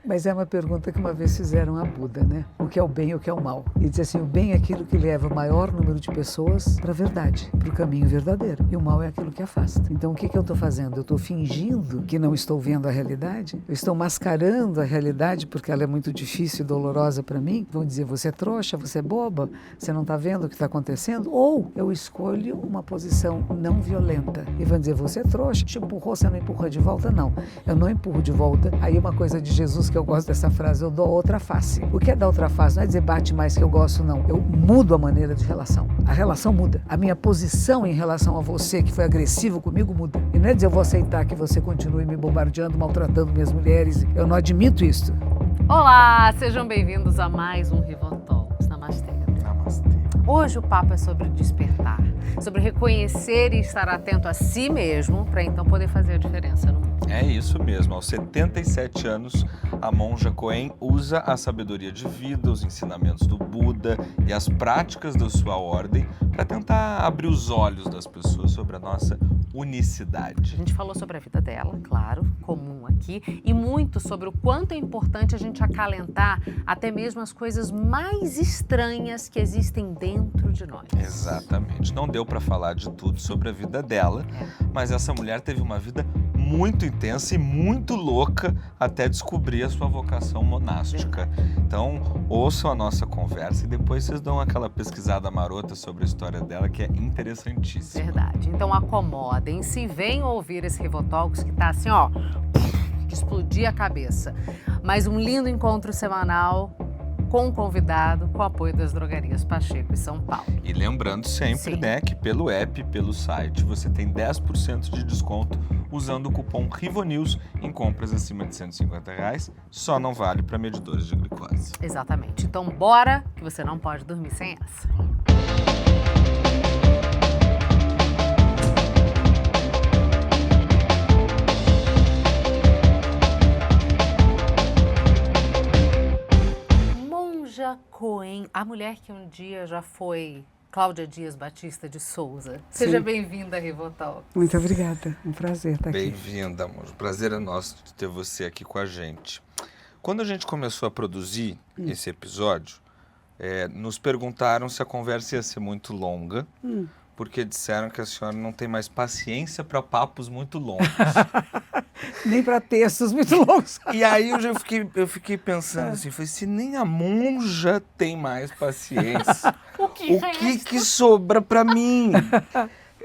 Mas é uma pergunta que uma vez fizeram a Buda, né? O que é o bem e o que é o mal? E diz assim, o bem é aquilo que leva o maior número de pessoas para a verdade, para o caminho verdadeiro. E o mal é aquilo que afasta. Então o que eu estou fazendo? Eu estou fingindo que não estou vendo a realidade? Eu estou mascarando a realidade porque ela é muito difícil e dolorosa para mim? Vão dizer, você é trouxa, você é boba, você não está vendo o que está acontecendo? Ou eu escolho uma posição não violenta e vão dizer, você é trouxa, te empurrou, você não empurra de volta? Não, eu não empurro de volta. Aí uma coisa de Jesus que eu gosto dessa frase, eu dou outra face. O que é dar outra face? Não é dizer bate mais que eu gosto, não. Eu mudo a maneira de relação. A relação muda. A minha posição em relação a você que foi agressivo comigo muda. E não é dizer eu vou aceitar que você continue me bombardeando, maltratando minhas mulheres. Eu não admito isso. Olá, sejam bem-vindos a mais um Rivotalks. Namastê. Namastê. Hoje o papo é sobre despertar, sobre reconhecer e estar atento a si mesmo para então poder fazer a diferença no mundo. É isso mesmo. Aos 77 anos, a monja Coen usa a sabedoria de vida, os ensinamentos do Buda e as práticas da sua ordem para tentar abrir os olhos das pessoas sobre a nossa unicidade. A gente falou sobre a vida dela, claro, comum aqui, e muito sobre o quanto é importante a gente acalentar até mesmo as coisas mais estranhas que existem dentro de nós. Exatamente. Não deu para falar de tudo sobre a vida dela, mas essa mulher teve uma vida muito intensa e muito louca até descobrir a sua vocação monástica. Então, ouçam a nossa conversa e depois vocês dão aquela pesquisada marota sobre a história dela, que é interessantíssima. Verdade. Então acomodem-se e venham ouvir esse Rivotalks que tá assim, ó, de explodir a cabeça. Mais um lindo encontro semanal com um convidado, com o apoio das drogarias Pacheco e São Paulo. E lembrando sempre, Sim. né, que pelo app, pelo site, você tem 10% de desconto usando o cupom RIVONEWS em compras acima de R$150, só não vale para medidores de glicose. Exatamente. Então bora, que você não pode dormir sem essa. Monja Coen, a mulher que um dia já foi Cláudia Dias Batista de Souza. Seja bem-vinda, Rivotalks. Muito obrigada, um monja estar aqui. Bem-vinda, monja. O prazer é nosso de ter você aqui com a gente. Quando a gente começou a produzir esse episódio, nos perguntaram se a conversa ia ser muito longa, porque disseram que a senhora não tem mais paciência para papos muito longos. Nem para textos muito longos. E aí eu fiquei pensando assim, falei, se nem a monja tem mais paciência, o que sobra para mim?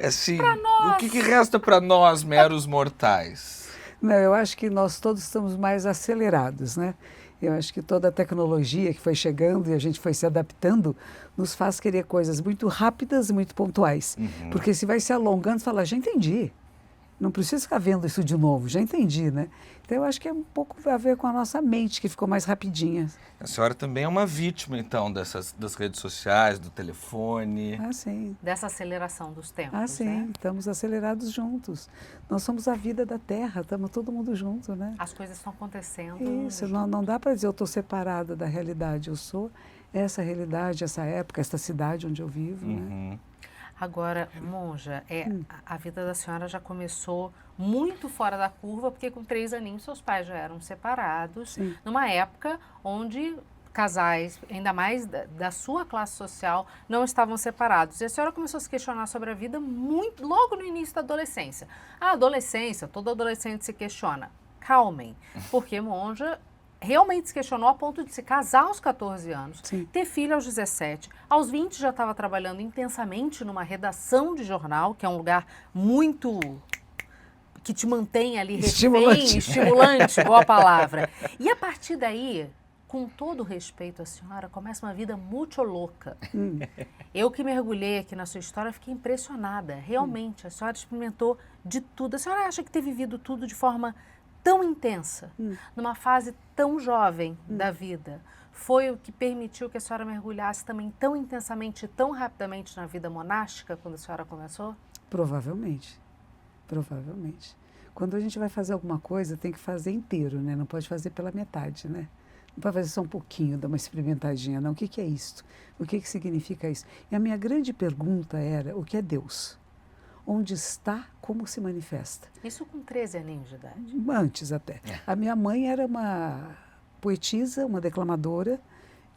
Assim, o que resta para nós, meros mortais? Não, eu acho que nós todos estamos mais acelerados, né? Eu acho que toda a tecnologia que foi chegando e a gente foi se adaptando nos faz querer coisas muito rápidas e muito pontuais. Porque se vai se alongando, você fala, já entendi. Não precisa ficar vendo isso de novo, já entendi, né? Então eu acho que é um pouco a ver com a nossa mente, que ficou mais rapidinha. A senhora também é uma vítima, então, das redes sociais, do telefone. Ah, sim. Dessa aceleração dos tempos, Ah, sim, né? estamos acelerados juntos. Nós somos a vida da Terra, estamos todo mundo junto, né? As coisas estão acontecendo. Isso, não dá para dizer eu estou separada da realidade, eu sou essa realidade, essa época, essa cidade onde eu vivo, né? Agora, monja, a vida da senhora já começou muito fora da curva, porque com 3 aninhos seus pais já eram separados, numa época onde casais, ainda mais da sua classe social, não estavam separados. E a senhora começou a se questionar sobre a vida muito logo no início da adolescência. A adolescência, todo adolescente se questiona. Calmem, porque monja realmente se questionou a ponto de se casar aos 14 anos, ter filho aos 17, aos 20 já estava trabalhando intensamente numa redação de jornal, que é um lugar muito que te mantém ali refém, estimulante, boa palavra. E a partir daí, com todo respeito à senhora, começa uma vida muito louca. Eu que mergulhei aqui na sua história, fiquei impressionada. Realmente, a senhora experimentou de tudo. A senhora acha que ter vivido tudo de forma tão intensa, numa fase tão jovem da vida, foi o que permitiu que a senhora mergulhasse também tão intensamente e tão rapidamente na vida monástica quando a senhora começou? Provavelmente. Quando a gente vai fazer alguma coisa, tem que fazer inteiro, né? Não pode fazer pela metade, né? Não pode fazer só um pouquinho, dar uma experimentadinha, não. O que é isto? O que significa isso? E a minha grande pergunta era, o que é Deus? Onde está, como se manifesta? Isso com 13 aninhos de idade? Antes até. A minha mãe era uma poetisa, uma declamadora,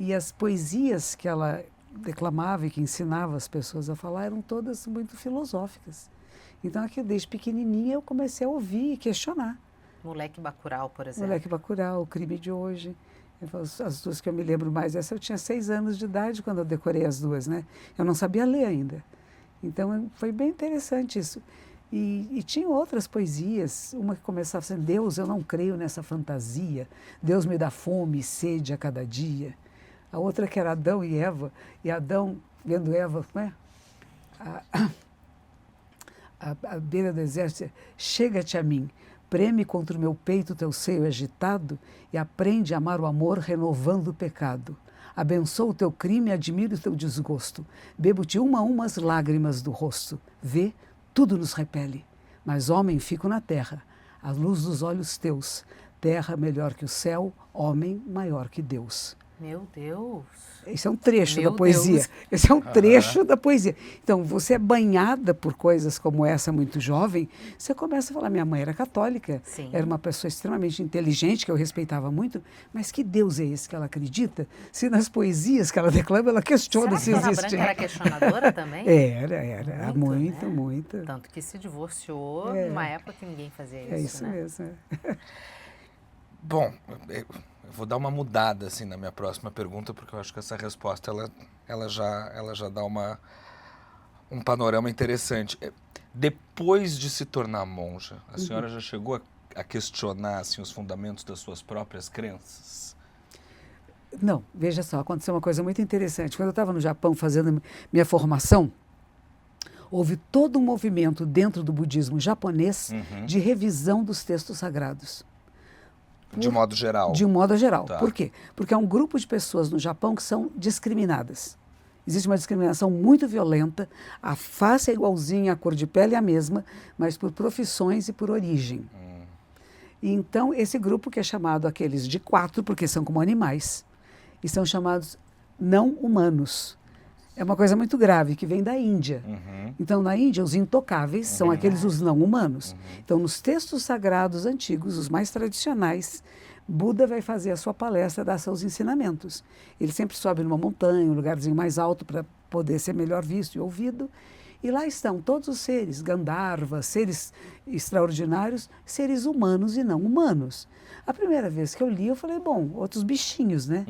e as poesias que ela declamava e que ensinava as pessoas a falar eram todas muito filosóficas. Então, aqui, desde pequenininha, eu comecei a ouvir e questionar. Moleque Bacurau, por exemplo. Moleque Bacurau, O Crime de Hoje. As duas que eu me lembro mais, essa eu tinha 6 anos de idade quando eu decorei as duas, né? Eu não sabia ler ainda. Então, foi bem interessante isso. E tinha outras poesias, uma que começava assim, Deus, eu não creio nessa fantasia, Deus me dá fome e sede a cada dia. A outra que era Adão e Eva, e Adão, vendo Eva, não é? À beira do exército, chega-te a mim, preme contra o meu peito teu seio agitado e aprende a amar o amor renovando o pecado. Abençoo o teu crime e admiro o teu desgosto. Bebo-te uma a uma as lágrimas do rosto. Vê, tudo nos repele. Mas homem fico na terra, à luz dos olhos teus. Terra melhor que o céu, homem maior que Deus. Meu Deus! Esse é um trecho Meu da poesia. Deus. Esse é um trecho da poesia. Então, você é banhada por coisas como essa muito jovem, você começa a falar, minha mãe era católica, Sim. era uma pessoa extremamente inteligente, que eu respeitava muito, mas que Deus é esse que ela acredita? Se nas poesias que ela declama, ela questiona se Será que a Dona existe. Branca era questionadora também? Era. Muito, né? Muito. Tanto que se divorciou numa época que ninguém fazia isso, É isso né? mesmo. Bom, eu vou dar uma mudada assim na minha próxima pergunta, porque eu acho que essa resposta ela já dá um panorama interessante. Depois de se tornar monja, a senhora já chegou a questionar assim, os fundamentos das suas próprias crenças? Não, veja só, aconteceu uma coisa muito interessante. Quando eu estava no Japão fazendo minha formação, houve todo um movimento dentro do budismo japonês de revisão dos textos sagrados. De modo geral. De um modo geral. Tá. Por quê? Porque há um grupo de pessoas no Japão que são discriminadas. Existe uma discriminação muito violenta, a face é igualzinha, a cor de pele é a mesma, mas por profissões e por origem. E então, esse grupo que é chamado aqueles de 4, porque são como animais, e são chamados não humanos. É uma coisa muito grave, que vem da Índia. Então, na Índia, os intocáveis são aqueles os não humanos. Então, nos textos sagrados antigos, os mais tradicionais, Buda vai fazer a sua palestra, dar seus ensinamentos. Ele sempre sobe numa montanha, um lugarzinho mais alto para poder ser melhor visto e ouvido. E lá estão todos os seres, Gandharvas, seres extraordinários, seres humanos e não humanos. A primeira vez que eu li, eu falei, bom, outros bichinhos, né?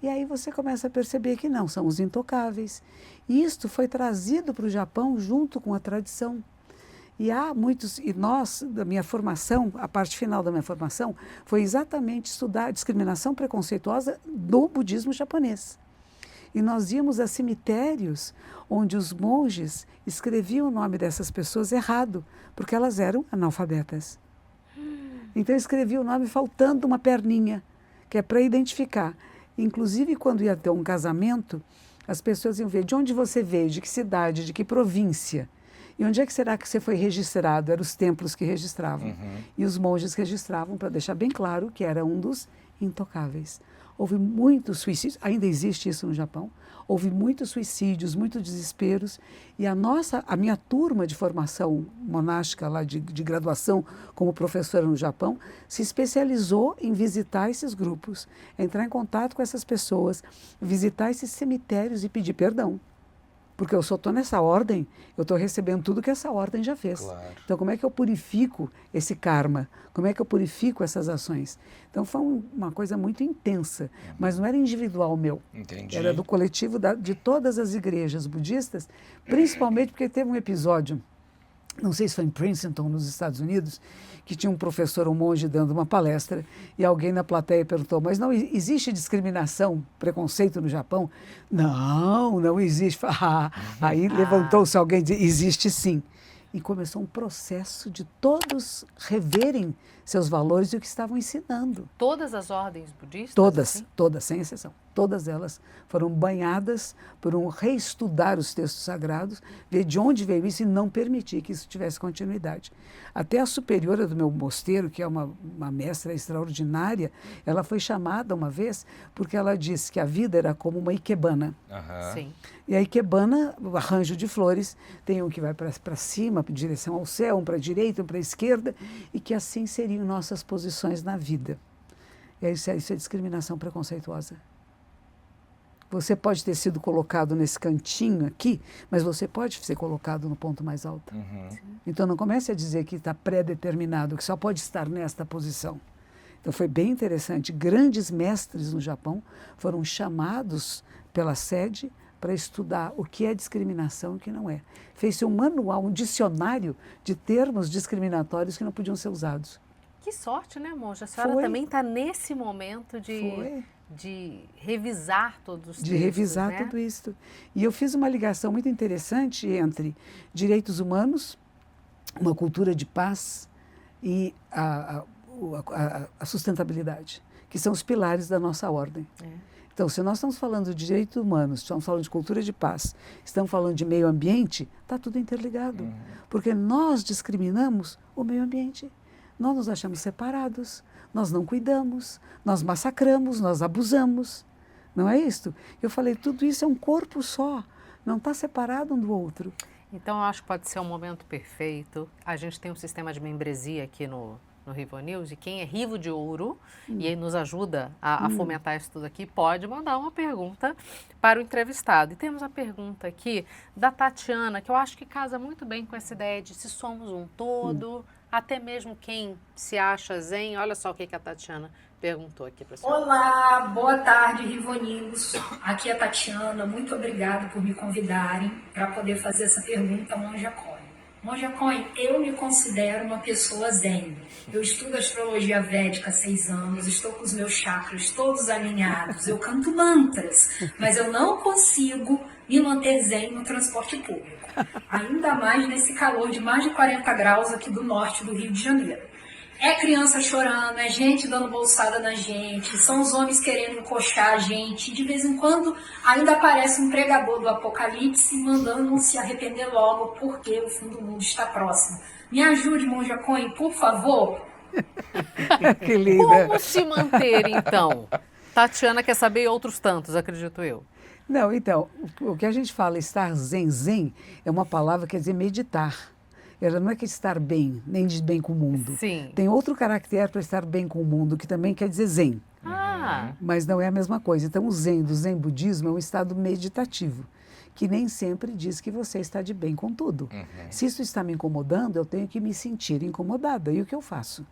E aí você começa a perceber que não, são os intocáveis. E isto foi trazido para o Japão junto com a tradição. E há muitos, e nós, da minha formação, a parte final da minha formação, foi exatamente estudar a discriminação preconceituosa do budismo japonês. E nós íamos a cemitérios onde os monges escreviam o nome dessas pessoas errado, porque elas eram analfabetas. Então escrevia o nome faltando uma perninha, que é para identificar. Inclusive, quando ia ter um casamento, as pessoas iam ver de onde você veio, de que cidade, de que província. E onde é que será que você foi registrado? Eram os templos que registravam. E os monges registravam para deixar bem claro que era um dos intocáveis. Houve muitos suicídios, ainda existe isso no Japão, houve muitos suicídios, muitos desesperos, e a minha turma de formação monástica, lá de graduação como professora no Japão, se especializou em visitar esses grupos, entrar em contato com essas pessoas, visitar esses cemitérios e pedir perdão. Porque eu só estou nessa ordem, eu estou recebendo tudo que essa ordem já fez. Claro. Então, como é que eu purifico esse karma? Como é que eu purifico essas ações? Então, foi uma coisa muito intensa, mas não era individual meu. Entendi. Era do coletivo de todas as igrejas budistas, principalmente porque teve um episódio, não sei se foi em Princeton, nos Estados Unidos, que tinha um professor, um monge, dando uma palestra, e alguém na plateia perguntou, mas não existe discriminação, preconceito no Japão? Não, não existe. Aí levantou-se alguém e disse, existe sim. E começou um processo de todos reverem seus valores e o que estavam ensinando. Todas as ordens budistas? Todas, assim? todas, sem exceção. Todas elas foram banhadas por um reestudar os textos sagrados, ver de onde veio isso e não permitir que isso tivesse continuidade. Até a superiora do meu mosteiro, que é uma mestra extraordinária, ela foi chamada uma vez porque ela disse que a vida era como uma ikebana. Sim. E a ikebana, o arranjo de flores, tem um que vai para cima, em direção ao céu, um para a direita, um para a esquerda, e que assim seriam nossas posições na vida. Isso é discriminação preconceituosa. Você pode ter sido colocado nesse cantinho aqui, mas você pode ser colocado no ponto mais alto. Então não comece a dizer que está pré-determinado, que só pode estar nesta posição. Então foi bem interessante. Grandes mestres no Japão foram chamados pela sede para estudar o que é discriminação e o que não é. Fez-se um manual, um dicionário de termos discriminatórios que não podiam ser usados. Que sorte, né, monja? A senhora também está nesse momento de revisar todos os textos, de revisar, né? Tudo isso. E eu fiz uma ligação muito interessante entre direitos humanos, uma cultura de paz e a sustentabilidade, que são os pilares da nossa ordem. Então, se nós estamos falando de direitos humanos, estamos falando de cultura de paz, estamos falando de meio ambiente, está tudo interligado. Porque nós discriminamos o meio ambiente. Nós nos achamos separados, nós não cuidamos, nós massacramos, nós abusamos. Não é isso? Eu falei, tudo isso é um corpo só, não está separado um do outro. Então, eu acho que pode ser um momento perfeito. A gente tem um sistema de membresia aqui no Rivo News, e quem é Rivo de Ouro e aí nos ajuda a fomentar isso tudo aqui, pode mandar uma pergunta para o entrevistado. E temos a pergunta aqui da Tatiana, que eu acho que casa muito bem com essa ideia de se somos um todo, até mesmo quem se acha zen. Olha só o que a Tatiana perguntou aqui para a senhora. Olá, boa tarde, Rivonildos. Aqui é a Tatiana, muito obrigada por me convidarem para poder fazer essa pergunta a Monja Cohen. Monja Cohen, eu me considero uma pessoa zen. Eu estudo astrologia védica há 6 anos, estou com os meus chakras todos alinhados, eu canto mantras, mas eu não consigo me manter zen no transporte público. Ainda mais nesse calor de mais de 40 graus aqui do norte do Rio de Janeiro. É criança chorando, é gente dando bolsada na gente, são os homens querendo encoxar a gente. De vez em quando ainda aparece um pregador do apocalipse mandando se arrepender logo porque o fim do mundo está próximo. Me ajude, Monja Cohen, por favor. Que linda. Como se manter, então? Tatiana quer saber outros tantos, acredito eu. Não, então, o que a gente fala estar zen é uma palavra que quer dizer meditar. Ela não é que estar bem, nem de bem com o mundo. Sim. Tem outro caractere para estar bem com o mundo, que também quer dizer zen. Mas não é a mesma coisa. Então, o zen do zen budismo é um estado meditativo, que nem sempre diz que você está de bem com tudo. Se isso está me incomodando, eu tenho que me sentir incomodada. E o que eu faço?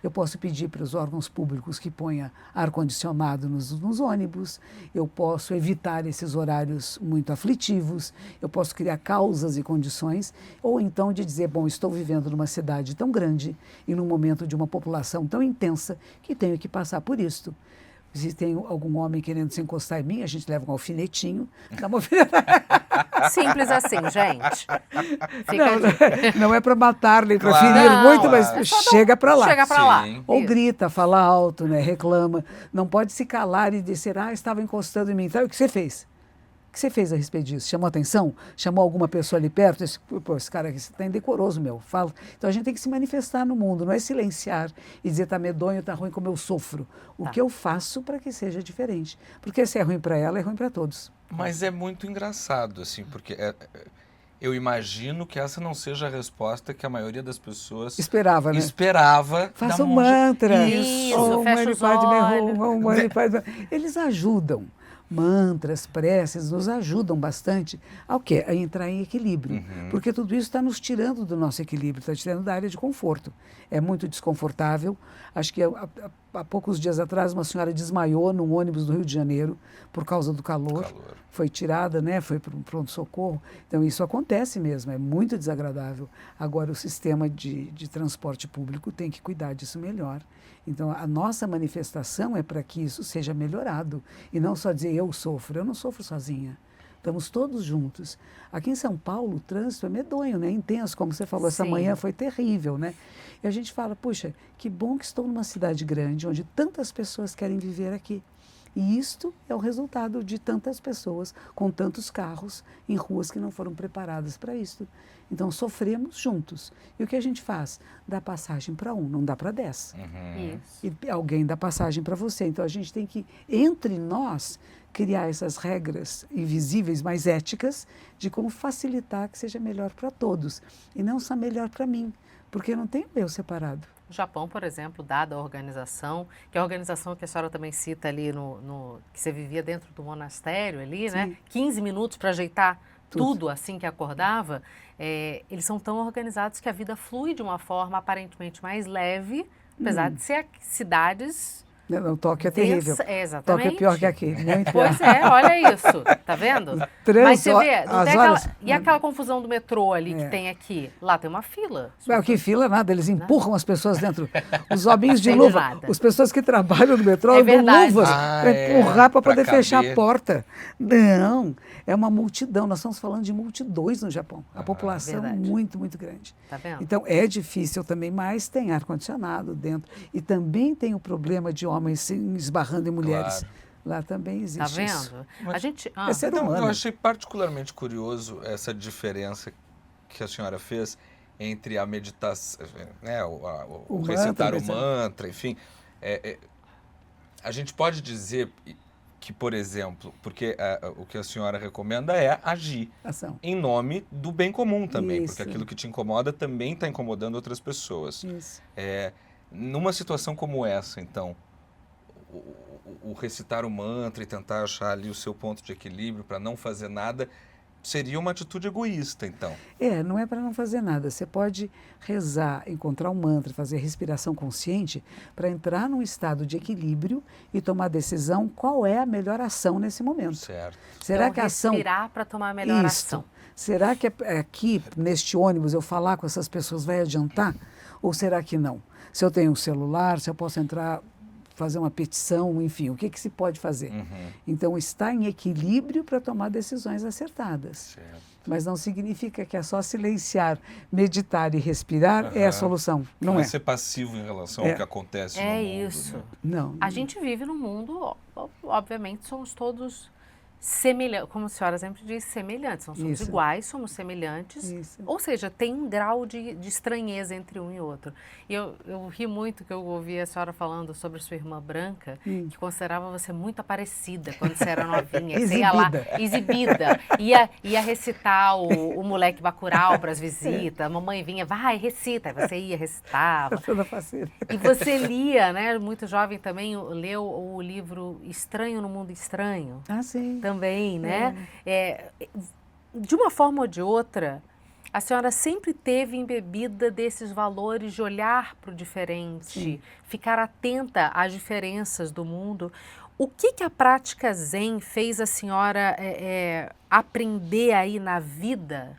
Eu posso pedir para os órgãos públicos que ponham ar-condicionado nos ônibus, eu posso evitar esses horários muito aflitivos, eu posso criar causas e condições, ou então de dizer, bom, estou vivendo numa cidade tão grande e num momento de uma população tão intensa que tenho que passar por isto. Se tem algum homem querendo se encostar em mim, a gente leva um alfinetinho, dá uma... Simples assim, gente. Não é para matar nem para ferir muito, mas chega para lá. Chega para lá. Ou grita, fala alto, né, reclama. Não pode se calar e dizer, estava encostando em mim. Então, o que você fez? O que você fez a respeito disso? Chamou atenção? Chamou alguma pessoa ali perto? Esse cara aqui está indecoroso, meu. Fala. Então a gente tem que se manifestar no mundo, não é silenciar e dizer está medonho, está ruim como eu sofro. O que eu faço para que seja diferente? Porque se é ruim para ela, é ruim para todos. Mas é muito engraçado, assim, porque eu imagino que essa não seja a resposta que a maioria das pessoas esperava, né? Faça da um mantra. Isso, fecha os olhos. Eles ajudam. Mantras, preces, nos ajudam bastante ao quê? A entrar em equilíbrio. Porque tudo isso está nos tirando do nosso equilíbrio, está tirando da área de conforto. É muito desconfortável. Acho que há poucos dias atrás uma senhora desmaiou num ônibus do Rio de Janeiro por causa do calor. Foi tirada, né? Foi para um pronto-socorro. Então isso acontece mesmo, é muito desagradável. Agora o sistema de transporte público tem que cuidar disso melhor. Então, a nossa manifestação é para que isso seja melhorado. E não só dizer, eu não sofro sozinha. Estamos todos juntos. Aqui em São Paulo, o trânsito é medonho, né? Intenso, como você falou, essa manhã foi terrível, né? E a gente fala, puxa, que bom que estou numa cidade grande, onde tantas pessoas querem viver aqui. E isto é o resultado de tantas pessoas com tantos carros em ruas que não foram preparadas para isso. Então, sofremos juntos. E o que a gente faz? Dá passagem para um, não dá para 10. Isso. E alguém dá passagem para você. Então, a gente tem que, entre nós, criar essas regras invisíveis, mais éticas, de como facilitar que seja melhor para todos. E não só melhor para mim, porque eu não tenho eu separado. No Japão, por exemplo, dada a organização, que é a organização que a senhora também cita ali, que você vivia dentro do monastério ali, né? 15 minutos para ajeitar tudo assim que acordava, eles são tão organizados que a vida flui de uma forma aparentemente mais leve, apesar de ser cidades... Não, Tóquio é terrível. Exatamente. Tóquio é pior que aqui, muito pior. Pois é, olha isso, tá vendo? Mas você vê, não tem e aquela confusão do metrô ali que tem aqui? Lá tem uma fila. Que fila nada, eles empurram as pessoas dentro. Os hominhos de luva, as pessoas que trabalham no metrô dão luvas para empurrar para poder fechar a porta. Não, é uma multidão, nós estamos falando de multidões no Japão. A população é muito, muito grande. Tá vendo? Então é difícil também, mas tem ar-condicionado dentro. E também tem o problema de homens se esbarrando em mulheres. Claro. Lá também existe Tá vendo? isso. A gente... É ser humano. Eu achei particularmente curioso essa diferença que a senhora fez entre a meditação, né, o recitar o mantra, enfim. A gente pode dizer que, por exemplo, porque o que a senhora recomenda é agir em nome do bem comum também, porque aquilo que te incomoda também está incomodando outras pessoas. Isso. Numa situação como essa, então, o recitar o mantra e tentar achar ali o seu ponto de equilíbrio para não fazer nada seria uma atitude egoísta, então. Não é para não fazer nada. Você pode rezar, encontrar um mantra, fazer respiração consciente para entrar num estado de equilíbrio e tomar a decisão qual é a melhor ação nesse momento. Certo. Será então, que a ação... respirar para tomar a melhor ação. Será que aqui, neste ônibus, eu falar com essas pessoas vai adiantar? Ou será que não? Se eu tenho um celular, se eu posso entrar... fazer uma petição, enfim, o que se pode fazer. Então, está em equilíbrio para tomar decisões acertadas. Certo. Mas não significa que é só silenciar, meditar e respirar é a solução. Não é ser passivo em relação ao que acontece no mundo. Isso. Né? Não. A gente vive num mundo, obviamente, somos todos semelhantes, como a senhora sempre diz, semelhantes. Não somos iguais, somos semelhantes. Isso. Ou seja, tem um grau de estranheza entre um e outro. E eu ri muito que eu ouvi a senhora falando sobre sua irmã Branca, que considerava você muito parecida quando você era novinha. Você ia lá, exibida. Ia recitar o moleque Bacurau para as visitas. A mamãe vinha, vai, recita. Aí você ia, recitava. Toda faceira. E você lia, né? Muito jovem também, leu o livro Estranho no Mundo Estranho. Ah, sim. Também, né? De uma forma ou de outra, a senhora sempre teve embebida desses valores de olhar para o diferente, ficar atenta às diferenças do mundo. O que a prática Zen fez a senhora aprender aí na vida,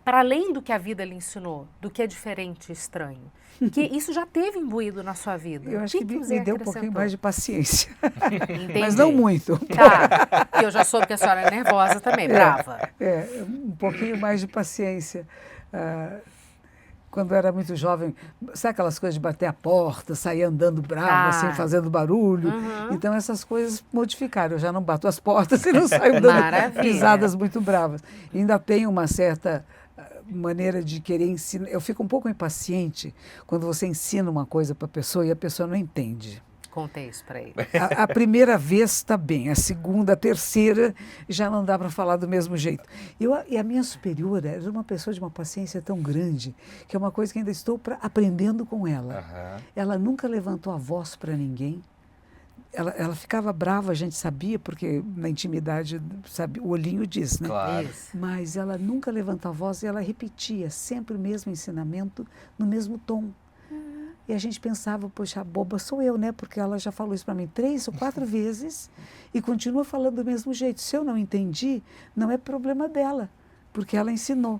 para além do que a vida lhe ensinou, do que é diferente e estranho? Que isso já teve imbuído na sua vida. Eu acho que me deu um pouquinho mais de paciência. Entendi. Mas não muito. Tá, porque eu já soube que a senhora é nervosa também, brava. Um pouquinho mais de paciência. Quando eu era muito jovem, sabe aquelas coisas de bater a porta, sair andando bravo, assim, fazendo barulho? Então essas coisas modificaram. Eu já não bato as portas e não saio dando pisadas muito bravas. E ainda tenho uma certa maneira de querer ensinar. Eu fico um pouco impaciente quando você ensina uma coisa para a pessoa e a pessoa não entende. Contei isso para ele. A primeira vez está bem, a segunda, a terceira já não dá para falar do mesmo jeito. E a minha superior era uma pessoa de uma paciência tão grande que é uma coisa que ainda estou aprendendo com ela. Ela nunca levantou a voz para ninguém. Ela ficava brava, a gente sabia, porque na intimidade sabe, o olhinho diz, né? Claro. Mas ela nunca levantou a voz e ela repetia sempre o mesmo ensinamento no mesmo tom. E a gente pensava, poxa, a boba sou eu, né? Porque ela já falou isso para mim 3 ou 4 vezes e continua falando do mesmo jeito. Se eu não entendi, não é problema dela, porque ela ensinou.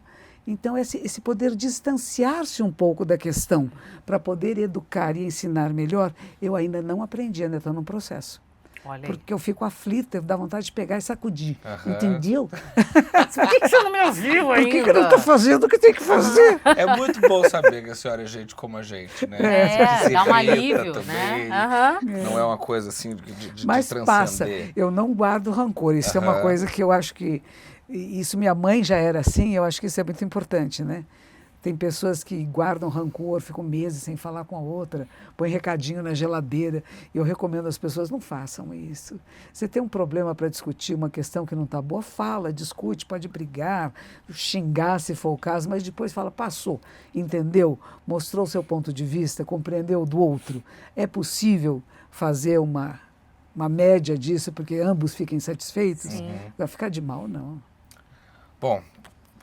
Então, esse poder distanciar-se um pouco da questão para poder educar e ensinar melhor, eu ainda não aprendi, ainda estou num processo. Olha aí. Porque eu fico aflita, dá vontade de pegar e sacudir. Entendeu? Por que você não me ouviu ainda? Por que eu não estou fazendo o que tem que fazer? É muito bom saber que a senhora é gente como a gente, né? Dá um alívio, também. né? Não é uma coisa assim de Mas transcender. passa. Eu não guardo rancor. Isso é uma coisa que eu acho que... Isso minha mãe já era assim, eu acho que isso é muito importante, né? Tem pessoas que guardam rancor, ficam meses sem falar com a outra, põem recadinho na geladeira. Eu recomendo às pessoas, não façam isso. Você tem um problema para discutir, uma questão que não está boa, fala, discute, pode brigar, xingar se for o caso, mas depois fala, passou, entendeu? Mostrou o seu ponto de vista, compreendeu do outro. É possível fazer uma média disso, porque ambos fiquem satisfeitos? Vai ficar de mal, não. Bom,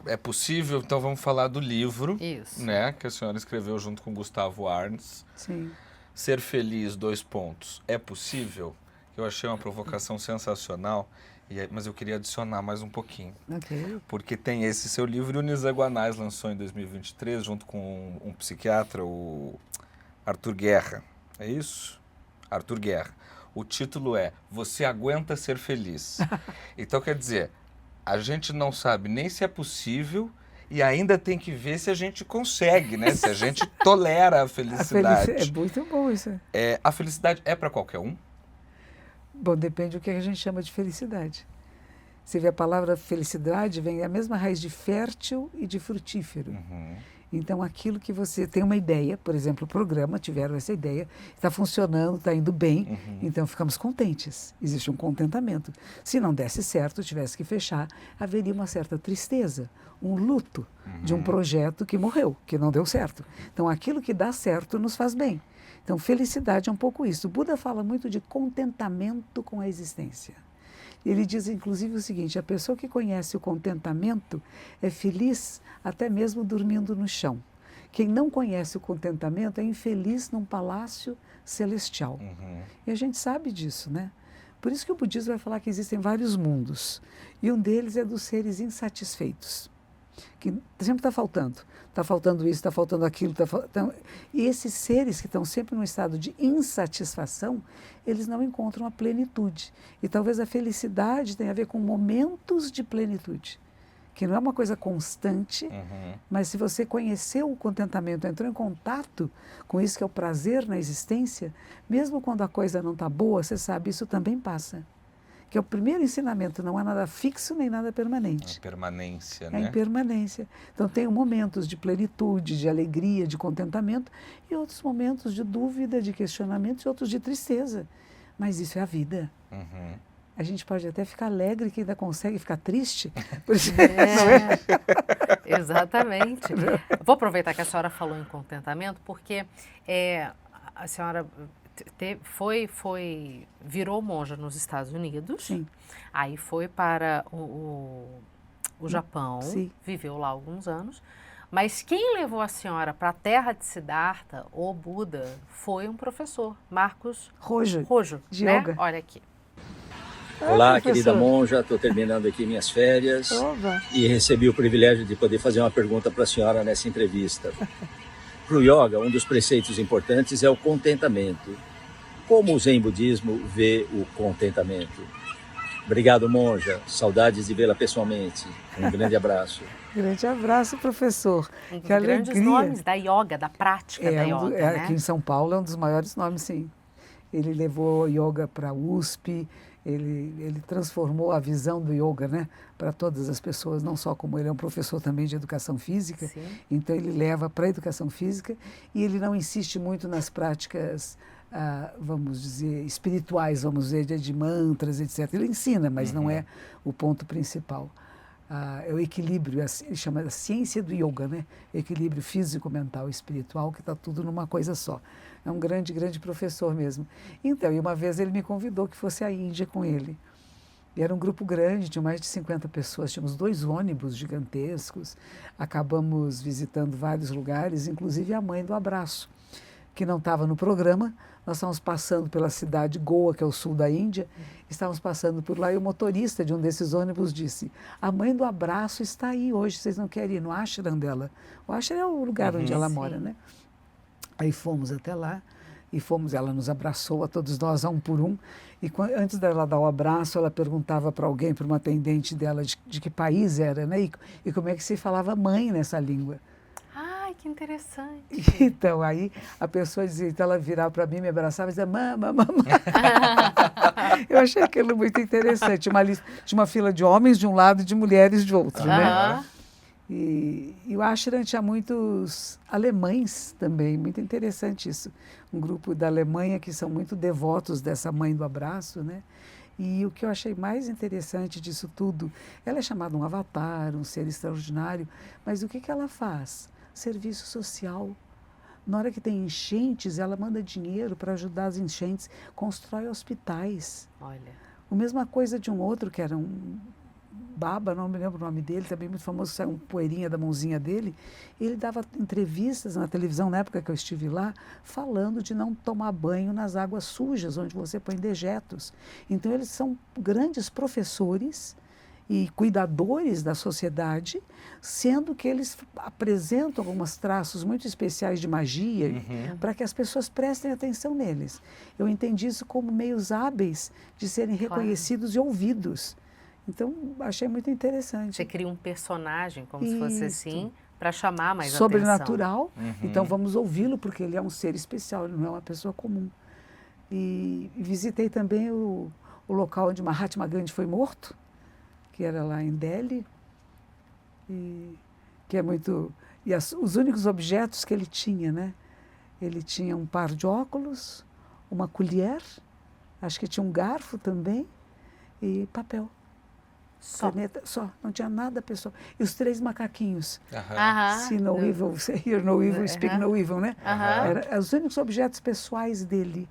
é possível, então vamos falar do livro, Isso. né, que a senhora escreveu junto com Gustavo Arnz. Sim. Ser feliz, : é possível? Eu achei uma provocação sensacional, mas eu queria adicionar mais um pouquinho. Ok. Porque tem esse seu livro, e o Nizam Guanais lançou em 2023, junto com um psiquiatra, o Arthur Guerra. É isso? Arthur Guerra. O título é Você Aguenta Ser Feliz. Então, quer dizer, a gente não sabe nem se é possível e ainda tem que ver se a gente consegue, né? Se a gente tolera a felicidade. É muito bom isso. A felicidade é para qualquer um? Bom, depende do que a gente chama de felicidade. Você vê a palavra felicidade, vem a mesma raiz de fértil e de frutífero. Então, aquilo que você tem uma ideia, por exemplo, o programa, tiveram essa ideia, está funcionando, está indo bem, então ficamos contentes. Existe um contentamento. Se não desse certo, tivesse que fechar, haveria uma certa tristeza, um luto de um projeto que morreu, que não deu certo. Então, aquilo que dá certo nos faz bem. Então, felicidade é um pouco isso. O Buda fala muito de contentamento com a existência. Ele diz, inclusive, o seguinte, a pessoa que conhece o contentamento é feliz até mesmo dormindo no chão. Quem não conhece o contentamento é infeliz num palácio celestial. E a gente sabe disso, né? Por isso que o budismo vai falar que existem vários mundos. E um deles é dos seres insatisfeitos. Que sempre está faltando. Está faltando isso, está faltando aquilo. E esses seres que estão sempre num estado de insatisfação, eles não encontram a plenitude. E talvez a felicidade tenha a ver com momentos de plenitude, que não é uma coisa constante, mas se você conheceu o contentamento, entrou em contato com isso que é o prazer na existência, mesmo quando a coisa não está boa, você sabe, isso também passa. Que é o primeiro ensinamento, não há nada fixo nem nada permanente. A permanência, É né? a impermanência. Então tem momentos de plenitude, de alegria, de contentamento e outros momentos de dúvida, de questionamento e outros de tristeza. Mas isso é a vida. A gente pode até ficar alegre que ainda consegue ficar triste. Por isso, não é? Exatamente. Vou aproveitar que a senhora falou em contentamento, porque a senhora virou monja nos Estados Unidos. Sim. Aí foi para o Japão, Sim. Viveu lá alguns anos. Mas quem levou a senhora para a terra de Siddhartha, o Buda, foi um professor, Marcos Rojo, de né? yoga. Olha aqui. Olá, professor. querida monja, estou terminando aqui minhas férias e recebi o privilégio de poder fazer uma pergunta para a senhora nessa entrevista. Para o yoga, um dos preceitos importantes é o contentamento. Como o Zen Budismo vê o contentamento? Obrigado, monja. Saudades de vê-la pessoalmente. Um grande abraço. Grande abraço, professor. Um dos Que grandes alegria. nomes da yoga, da prática da yoga, né? Aqui em São Paulo é um dos maiores nomes, sim. Ele levou yoga para a USP, ele transformou a visão do yoga, né, para todas as pessoas, não só como ele é um professor também de educação física, Sim. então ele leva para a educação física e ele não insiste muito nas práticas, vamos dizer, espirituais, vamos dizer, de mantras, etc. Ele ensina, mas não é o ponto principal. É o equilíbrio, ele chama a ciência do yoga, né? Equilíbrio físico, mental e espiritual, que está tudo numa coisa só. É um grande, grande professor mesmo. Então, e uma vez ele me convidou que fosse à Índia com ele. E era um grupo grande, tinha mais de 50 pessoas, tínhamos 2 ônibus gigantescos, acabamos visitando vários lugares, inclusive a Mãe do Abraço, que não estava no programa. Nós estávamos passando pela cidade de Goa, que é o sul da Índia, estávamos passando por lá e o motorista de um desses ônibus disse: a Mãe do Abraço está aí hoje, vocês não querem ir no ashram dela? O ashram é o lugar onde ela mora, né? Aí fomos até lá e ela nos abraçou a todos nós, um por um, e antes dela dar o abraço, ela perguntava para alguém, para uma atendente dela, de que país era, né? E como é que se falava mãe nessa língua. Ai, que interessante. Então, aí a pessoa dizia, então ela virava para mim, me abraçava e dizia, mama. Eu achei aquilo muito interessante. Tinha uma fila de homens de um lado e de mulheres de outro, né? E o ashram tinha muitos alemães também, muito interessante isso. Um grupo da Alemanha que são muito devotos dessa mãe do abraço, né? E o que eu achei mais interessante disso tudo, ela é chamada um avatar, um ser extraordinário, mas o que ela faz? Serviço social. Na hora que tem enchentes, ela manda dinheiro para ajudar as enchentes, constrói hospitais. Olha. A mesma coisa de um outro que era um Baba, não me lembro o nome dele, também muito famoso, saiu um poeirinha da mãozinha dele. Ele dava entrevistas na televisão, na época que eu estive lá, falando de não tomar banho nas águas sujas, onde você põe dejetos. Então, eles são grandes professores e cuidadores da sociedade, sendo que eles apresentam alguns traços muito especiais de magia para que as pessoas prestem atenção neles. Eu entendi isso como meios hábeis de serem reconhecidos e ouvidos. Então, achei muito interessante. Você cria um personagem, como se fosse assim, para chamar mais sobrenatural. atenção. Então, vamos ouvi-lo, porque ele é um ser especial, ele não é uma pessoa comum. E visitei também o local onde Mahatma Gandhi foi morto, que era lá em Delhi, que é muito... E os únicos objetos que ele tinha, né? Ele tinha um par de óculos, uma colher, acho que tinha um garfo também, e papel. Só. Caneta, só, não tinha nada pessoal. E os 3 macaquinhos. See no evil, hear no evil, speak no evil, né? Eram os únicos objetos pessoais dele.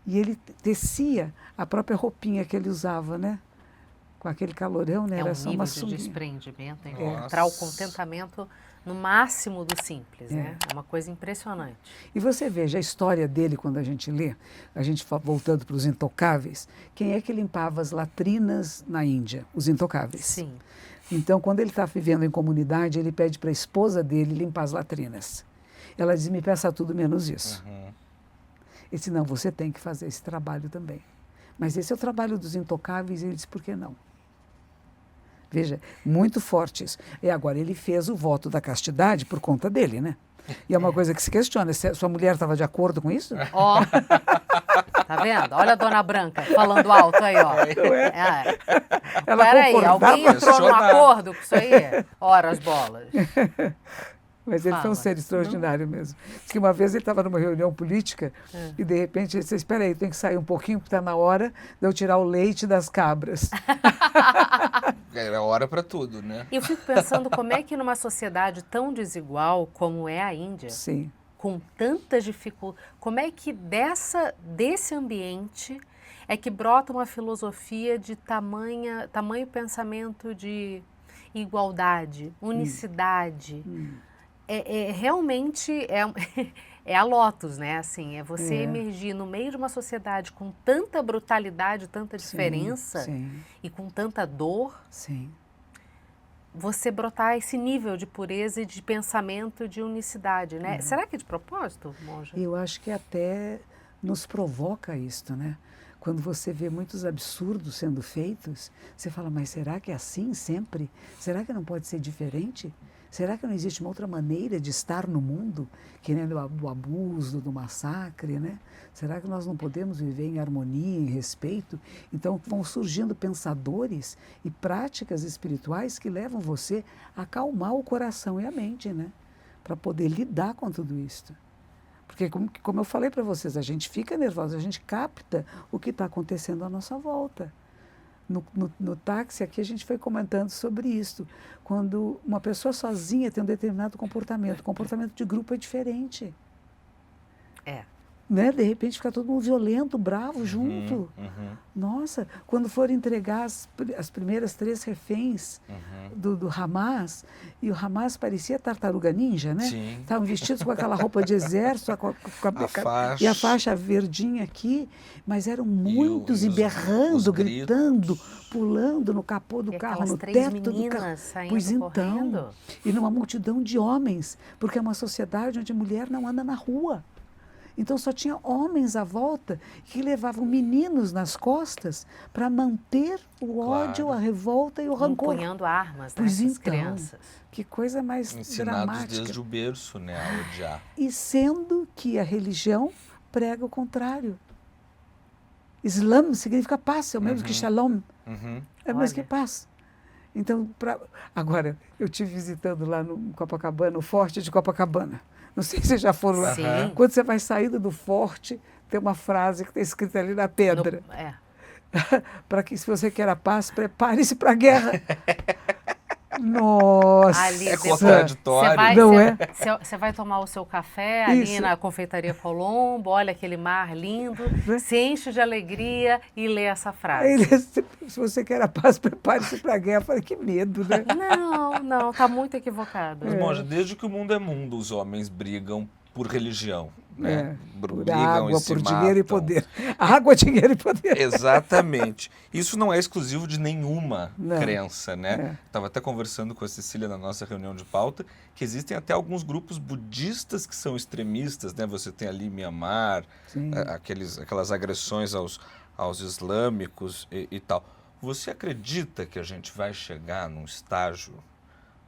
E ele tecia a própria roupinha que ele usava, né? Com aquele calorão, né? É Era um só nível uma de sunguinha. desprendimento, encontrar o contentamento no máximo do simples, né? É uma coisa impressionante. E você veja a história dele quando a gente lê, a gente voltando para os intocáveis, quem é que limpava as latrinas na Índia? Os intocáveis. Sim. Então, quando ele está vivendo em comunidade, ele pede para a esposa dele limpar as latrinas. Ela diz, me peça tudo menos isso. Ele disse, não, você tem que fazer esse trabalho também. Mas esse é o trabalho dos intocáveis, e ele disse, por que não? Veja, muito forte isso. E agora, ele fez o voto da castidade por conta dele, né? E é uma coisa que se questiona, sua mulher estava de acordo com isso? Ó, tá vendo? Olha a Dona Branca falando alto aí, ó. Ela Peraí, concordava. alguém entrou num acordo com isso aí? Ora as bolas. Mas ele foi um ser extraordinário mesmo. Diz que uma vez ele estava numa reunião política e, de repente, ele disse, espera aí, tem que sair um pouquinho, porque está na hora de eu tirar o leite das cabras. Era hora para tudo, né? E eu fico pensando como é que numa sociedade tão desigual como é a Índia, Sim. com tantas dificuldades, como é que desse ambiente é que brota uma filosofia de tamanho pensamento de igualdade, unicidade. Realmente é a Lotus, né? Assim, é você emergir no meio de uma sociedade com tanta brutalidade, tanta diferença e com tanta dor. Sim. Você brotar esse nível de pureza e de pensamento de unicidade, né? Será que é de propósito, monja? Eu acho que até nos provoca isto, né? Quando você vê muitos absurdos sendo feitos, você fala, mas será que é assim sempre? Será que não pode ser diferente? Será que não existe uma outra maneira de estar no mundo, que nem do abuso, do massacre, né? Será que nós não podemos viver em harmonia, em respeito? Então vão surgindo pensadores e práticas espirituais que levam você a acalmar o coração e a mente, né? Para poder lidar com tudo isso. Porque, como eu falei para vocês, a gente fica nervosa, a gente capta o que está acontecendo à nossa volta. No táxi aqui a gente foi comentando sobre isso. Quando uma pessoa sozinha tem um determinado comportamento, o comportamento de grupo é diferente. Né? De repente fica todo mundo violento, bravo junto. Nossa, quando foram entregar as primeiras 3 reféns do Hamas, e o Hamas parecia tartaruga ninja, né? Sim. Estavam vestidos com aquela roupa de exército, e a faixa verdinha aqui, mas eram muitos e berrando, gritando, pulando no capô do carro, no teto do carro. Pois então, correndo. E numa multidão de homens, porque é uma sociedade onde a mulher não anda na rua. Então só tinha homens à volta que levavam meninos nas costas para manter o ódio, a revolta e o rancor. Empunhando armas, né, Pois essas então, crianças. que coisa mais Ensinados dramática. desde o berço, né, a odiar. E sendo que a religião prega o contrário. Islam significa paz, é o mesmo que shalom. É o mesmo que paz. Então, agora, eu estive visitando lá no Copacabana, o Forte de Copacabana. Não sei se vocês já foram lá. Sim. Quando você vai saindo do forte, tem uma frase que está escrita ali na pedra. Para que, se você quer a paz, prepare-se para a guerra. Nossa! Ali, é contraditório. Você vai tomar o seu café ali na Confeitaria Colombo, olha aquele mar lindo, se enche de alegria e lê essa frase. Se você quer a paz, prepare-se para a guerra. Eu falei, que medo, né? Não, tá muito equivocado. Mas, Monja, desde que o mundo é mundo, os homens brigam por religião. Né? Por água, por dinheiro e poder. Água, dinheiro e poder. Exatamente. Isso não é exclusivo de nenhuma crença, né? Estava até conversando com a Cecília na nossa reunião de pauta, que existem até alguns grupos budistas que são extremistas, né? Você tem ali Mianmar, aquelas agressões aos islâmicos e tal. Você acredita que a gente vai chegar num estágio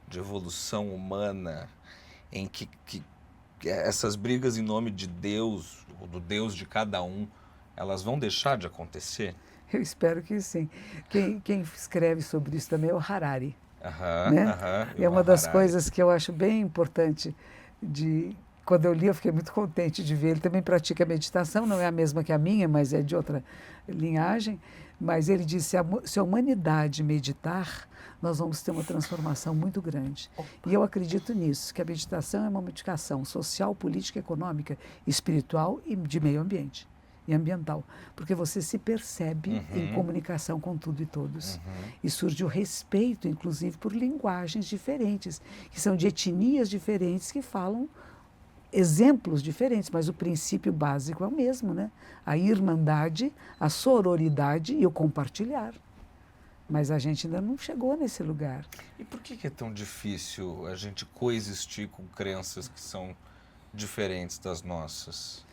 de evolução humana em que essas brigas em nome de Deus, ou do Deus de cada um, elas vão deixar de acontecer? Eu espero que sim. Quem escreve sobre isso também é o Harari. É uma das coisas que eu acho bem importante. Quando eu li, eu fiquei muito contente de ver. Ele também pratica meditação, não é a mesma que a minha, mas é de outra linhagem. Mas ele disse, se a humanidade meditar, nós vamos ter uma transformação muito grande. E eu acredito nisso, que a meditação é uma modificação social, política, econômica, espiritual e de meio ambiente e ambiental. Porque você se percebe em comunicação com tudo e todos. E surge o respeito, inclusive, por linguagens diferentes, que são de etnias diferentes, que falam exemplos diferentes, mas o princípio básico é o mesmo, né? A irmandade, a sororidade e o compartilhar. Mas a gente ainda não chegou nesse lugar. E por que é tão difícil a gente coexistir com crenças que são diferentes das nossas?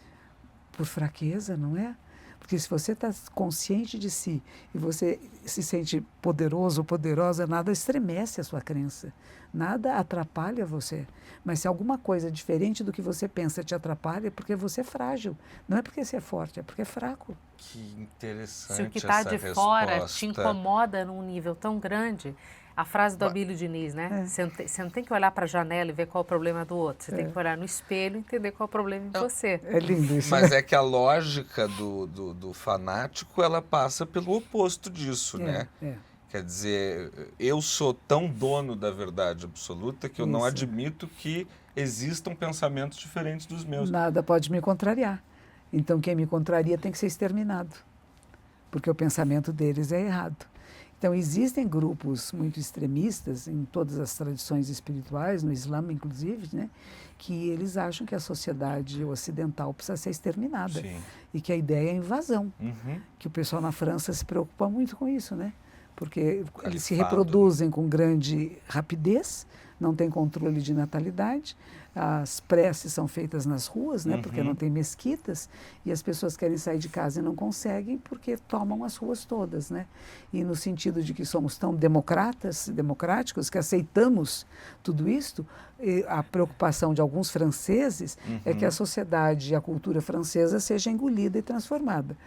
Por fraqueza, não é? Porque se você está consciente de si e você se sente poderoso ou poderosa, nada estremece a sua crença, nada atrapalha você. Mas se alguma coisa diferente do que você pensa te atrapalha, é porque você é frágil. Não é porque você é forte, é porque é fraco. Que interessante. Se o que está de fora te incomoda num nível tão grande, a frase do Abílio Diniz, né? Você não tem que olhar para a janela e ver qual é o problema do outro. Você tem que olhar no espelho e entender qual é o problema em você. É lindo isso. Mas é que a lógica do fanático, ela passa pelo oposto disso, né? Quer dizer, eu sou tão dono da verdade absoluta que eu não admito que existam pensamentos diferentes dos meus. Nada pode me contrariar. Então, quem me contraria tem que ser exterminado, porque o pensamento deles é errado. Então, existem grupos muito extremistas em todas as tradições espirituais, no Islã inclusive, né, que eles acham que a sociedade ocidental precisa ser exterminada. Sim. E que a ideia é a invasão. Que o pessoal na França se preocupa muito com isso, né? Porque eles se reproduzem com grande rapidez, não tem controle de natalidade, as preces são feitas nas ruas, né, porque não tem mesquitas, e as pessoas querem sair de casa e não conseguem porque tomam as ruas todas, né? E no sentido de que somos tão democráticos, que aceitamos tudo isto, a preocupação de alguns franceses é que a sociedade e a cultura francesa seja engolida e transformada.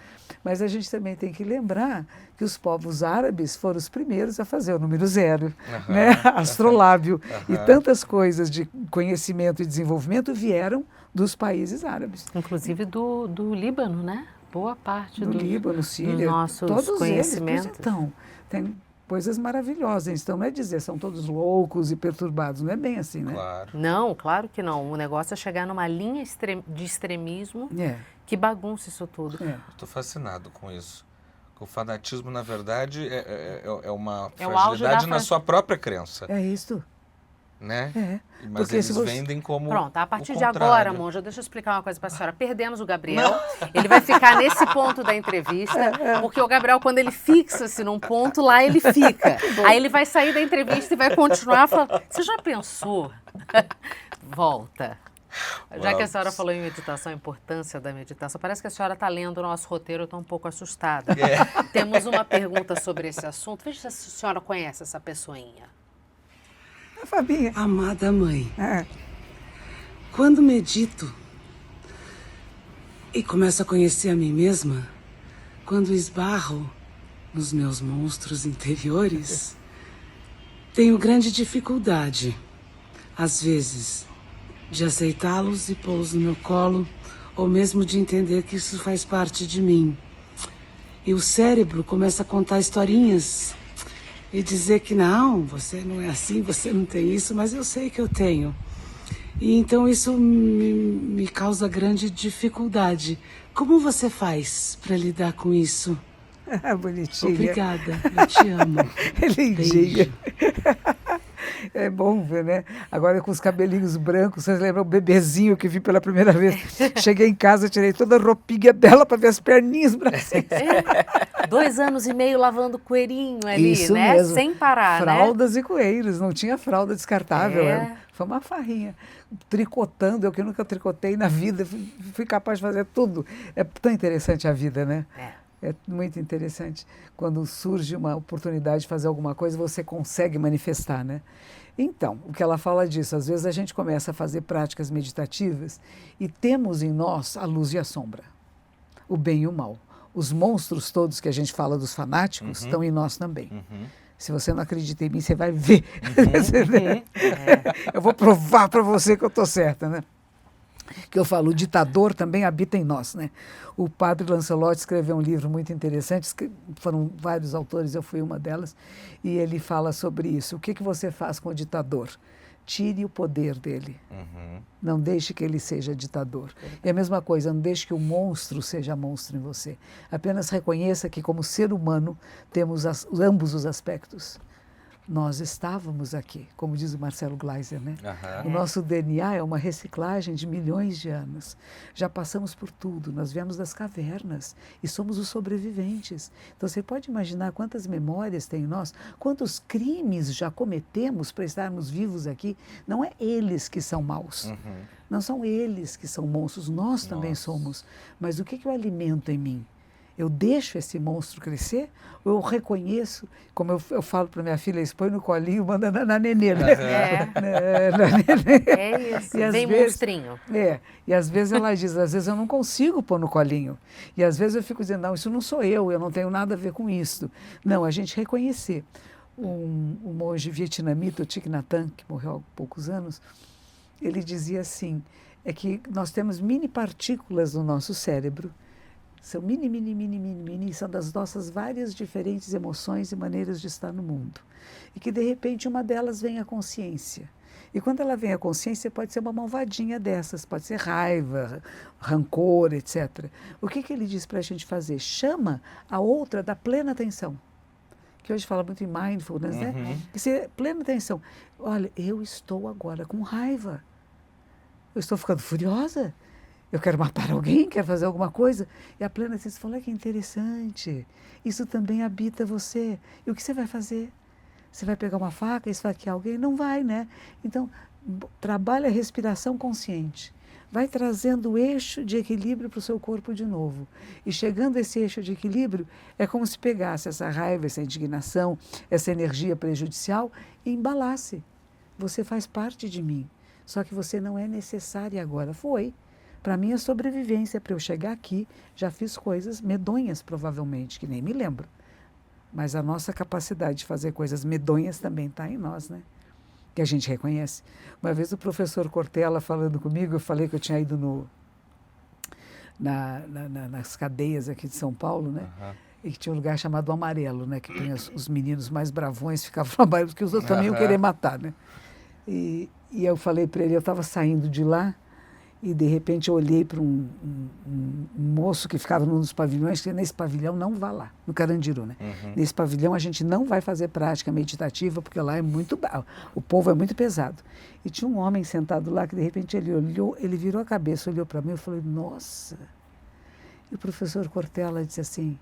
Mas a gente também tem que lembrar que os povos árabes foram os primeiros a fazer o número zero, né? Astrolábio. E tantas coisas de conhecimento e desenvolvimento vieram dos países árabes. Inclusive do Líbano, né? Boa parte do Líbano, Síria, dos nossos todos conhecimentos. Eles, então, tem coisas maravilhosas. Então, não é dizer são todos loucos e perturbados, não é bem assim, né? Claro. Não, claro que não. O negócio é chegar numa linha de extremismo que bagunça isso tudo. Estou fascinado com isso. O fanatismo, na verdade, é uma É o fragilidade na sua própria crença. É isso. Né? Mas eles vendem como Pronto, a partir de agora, Monja, deixa eu explicar uma coisa para a senhora. Perdemos o Gabriel, ele vai ficar nesse ponto da entrevista, porque o Gabriel, quando ele fixa-se num ponto, lá ele fica. Aí ele vai sair da entrevista e vai continuar falando. Você já pensou? Volta. Já que a senhora falou em meditação, a importância da meditação, parece que a senhora está lendo o nosso roteiro, eu estou um pouco assustada. Temos uma pergunta sobre esse assunto. Veja se a senhora conhece essa pessoinha. Fabinha. Amada mãe, quando medito e começo a conhecer a mim mesma, quando esbarro nos meus monstros interiores, Tenho grande dificuldade, às vezes, de aceitá-los e pô-los no meu colo, ou mesmo de entender que isso faz parte de mim. E o cérebro começa a contar historinhas e dizer que não, você não é assim, você não tem isso, mas eu sei que eu tenho. E então isso me causa grande dificuldade. Como você faz para lidar com isso? Bonitinha. Obrigada, eu te amo. É lindinha. Beijo. É bom ver, né? Agora com os cabelinhos brancos, vocês lembram o bebezinho que vi pela primeira vez? Cheguei em casa, tirei toda a roupinha dela para ver as perninhas brancas. 2 anos e meio lavando coelhinho ali, Isso né? mesmo. Sem parar, Fraldas e coelhos, não tinha fralda descartável. É. Foi uma farrinha. Tricotando, eu que nunca tricotei na vida, fui capaz de fazer tudo. É tão interessante a vida, né? É muito interessante. Quando surge uma oportunidade de fazer alguma coisa, você consegue manifestar, né? Então, o que ela fala disso, às vezes a gente começa a fazer práticas meditativas e temos em nós a luz e a sombra, o bem e o mal. Os monstros todos que a gente fala dos fanáticos estão em nós também. Se você não acredita em mim, você vai ver. Eu vou provar para você que eu estou certa, né? Que eu falo, o ditador também habita em nós, né? O padre Lancelotti escreveu um livro muito interessante, foram vários autores, eu fui uma delas, e ele fala sobre isso. O que você faz com o ditador? Tire o poder dele. Não deixe que ele seja ditador. E a mesma coisa, não deixe que o monstro seja monstro em você. Apenas reconheça que, como ser humano, temos ambos os aspectos. Nós estávamos aqui, como diz o Marcelo Gleiser, né? O nosso DNA é uma reciclagem de milhões de anos. Já passamos por tudo, nós viemos das cavernas e somos os sobreviventes. Então você pode imaginar quantas memórias tem em nós, quantos crimes já cometemos para estarmos vivos aqui. Não é eles que são maus, não são eles que são monstros, nós também somos. Mas o que eu alimento em mim? Eu deixo esse monstro crescer ou eu reconheço, como eu falo para minha filha, eles põem no colinho e manda na nenê, né? É isso, vem monstrinho. E às vezes ela diz, às vezes eu não consigo pôr no colinho. E às vezes eu fico dizendo, não, isso não sou eu não tenho nada a ver com isso. Não, a gente reconhecer. Um monge vietnamita, o Thich Nhat Hanh, que morreu há poucos anos, ele dizia assim, é que nós temos mini partículas no nosso cérebro. São mini, são das nossas várias diferentes emoções e maneiras de estar no mundo. E que, de repente, uma delas vem a consciência. E quando ela vem a consciência, pode ser uma malvadinha dessas, pode ser raiva, rancor, etc. O que ele diz para a gente fazer? Chama a outra da plena atenção. Que hoje fala muito em mindfulness, né? Que é plena atenção. Olha, eu estou agora com raiva. Eu estou ficando furiosa. Eu quero matar alguém, quero fazer alguma coisa. E a plena atenção fala, que interessante, isso também habita você. E o que você vai fazer? Você vai pegar uma faca e esfaquear alguém? Não vai, né? Então, trabalha a respiração consciente. Vai trazendo o eixo de equilíbrio para o seu corpo de novo. E chegando a esse eixo de equilíbrio, é como se pegasse essa raiva, essa indignação, essa energia prejudicial e embalasse. Você faz parte de mim, só que você não é necessária agora. Foi. Para minha sobrevivência, para eu chegar aqui, já fiz coisas medonhas, provavelmente, que nem me lembro. Mas a nossa capacidade de fazer coisas medonhas também está em nós, né? Que a gente reconhece. Uma vez o professor Cortella falando comigo, eu falei que eu tinha ido nas cadeias aqui de São Paulo, né? E que tinha um lugar chamado Amarelo, né? Que tem os meninos mais bravões, ficavam no amarelo, porque os outros também iam querer matar, né? E eu falei para ele, eu estava saindo de lá, e, de repente, eu olhei para um moço que ficava num dos pavilhões, que nesse pavilhão não vá lá, no Carandiru, né? Nesse pavilhão a gente não vai fazer prática meditativa, porque lá é muito... O povo é muito pesado. E tinha um homem sentado lá que, de repente, ele olhou, ele virou a cabeça, olhou para mim e falou, nossa... E o professor Cortella disse assim,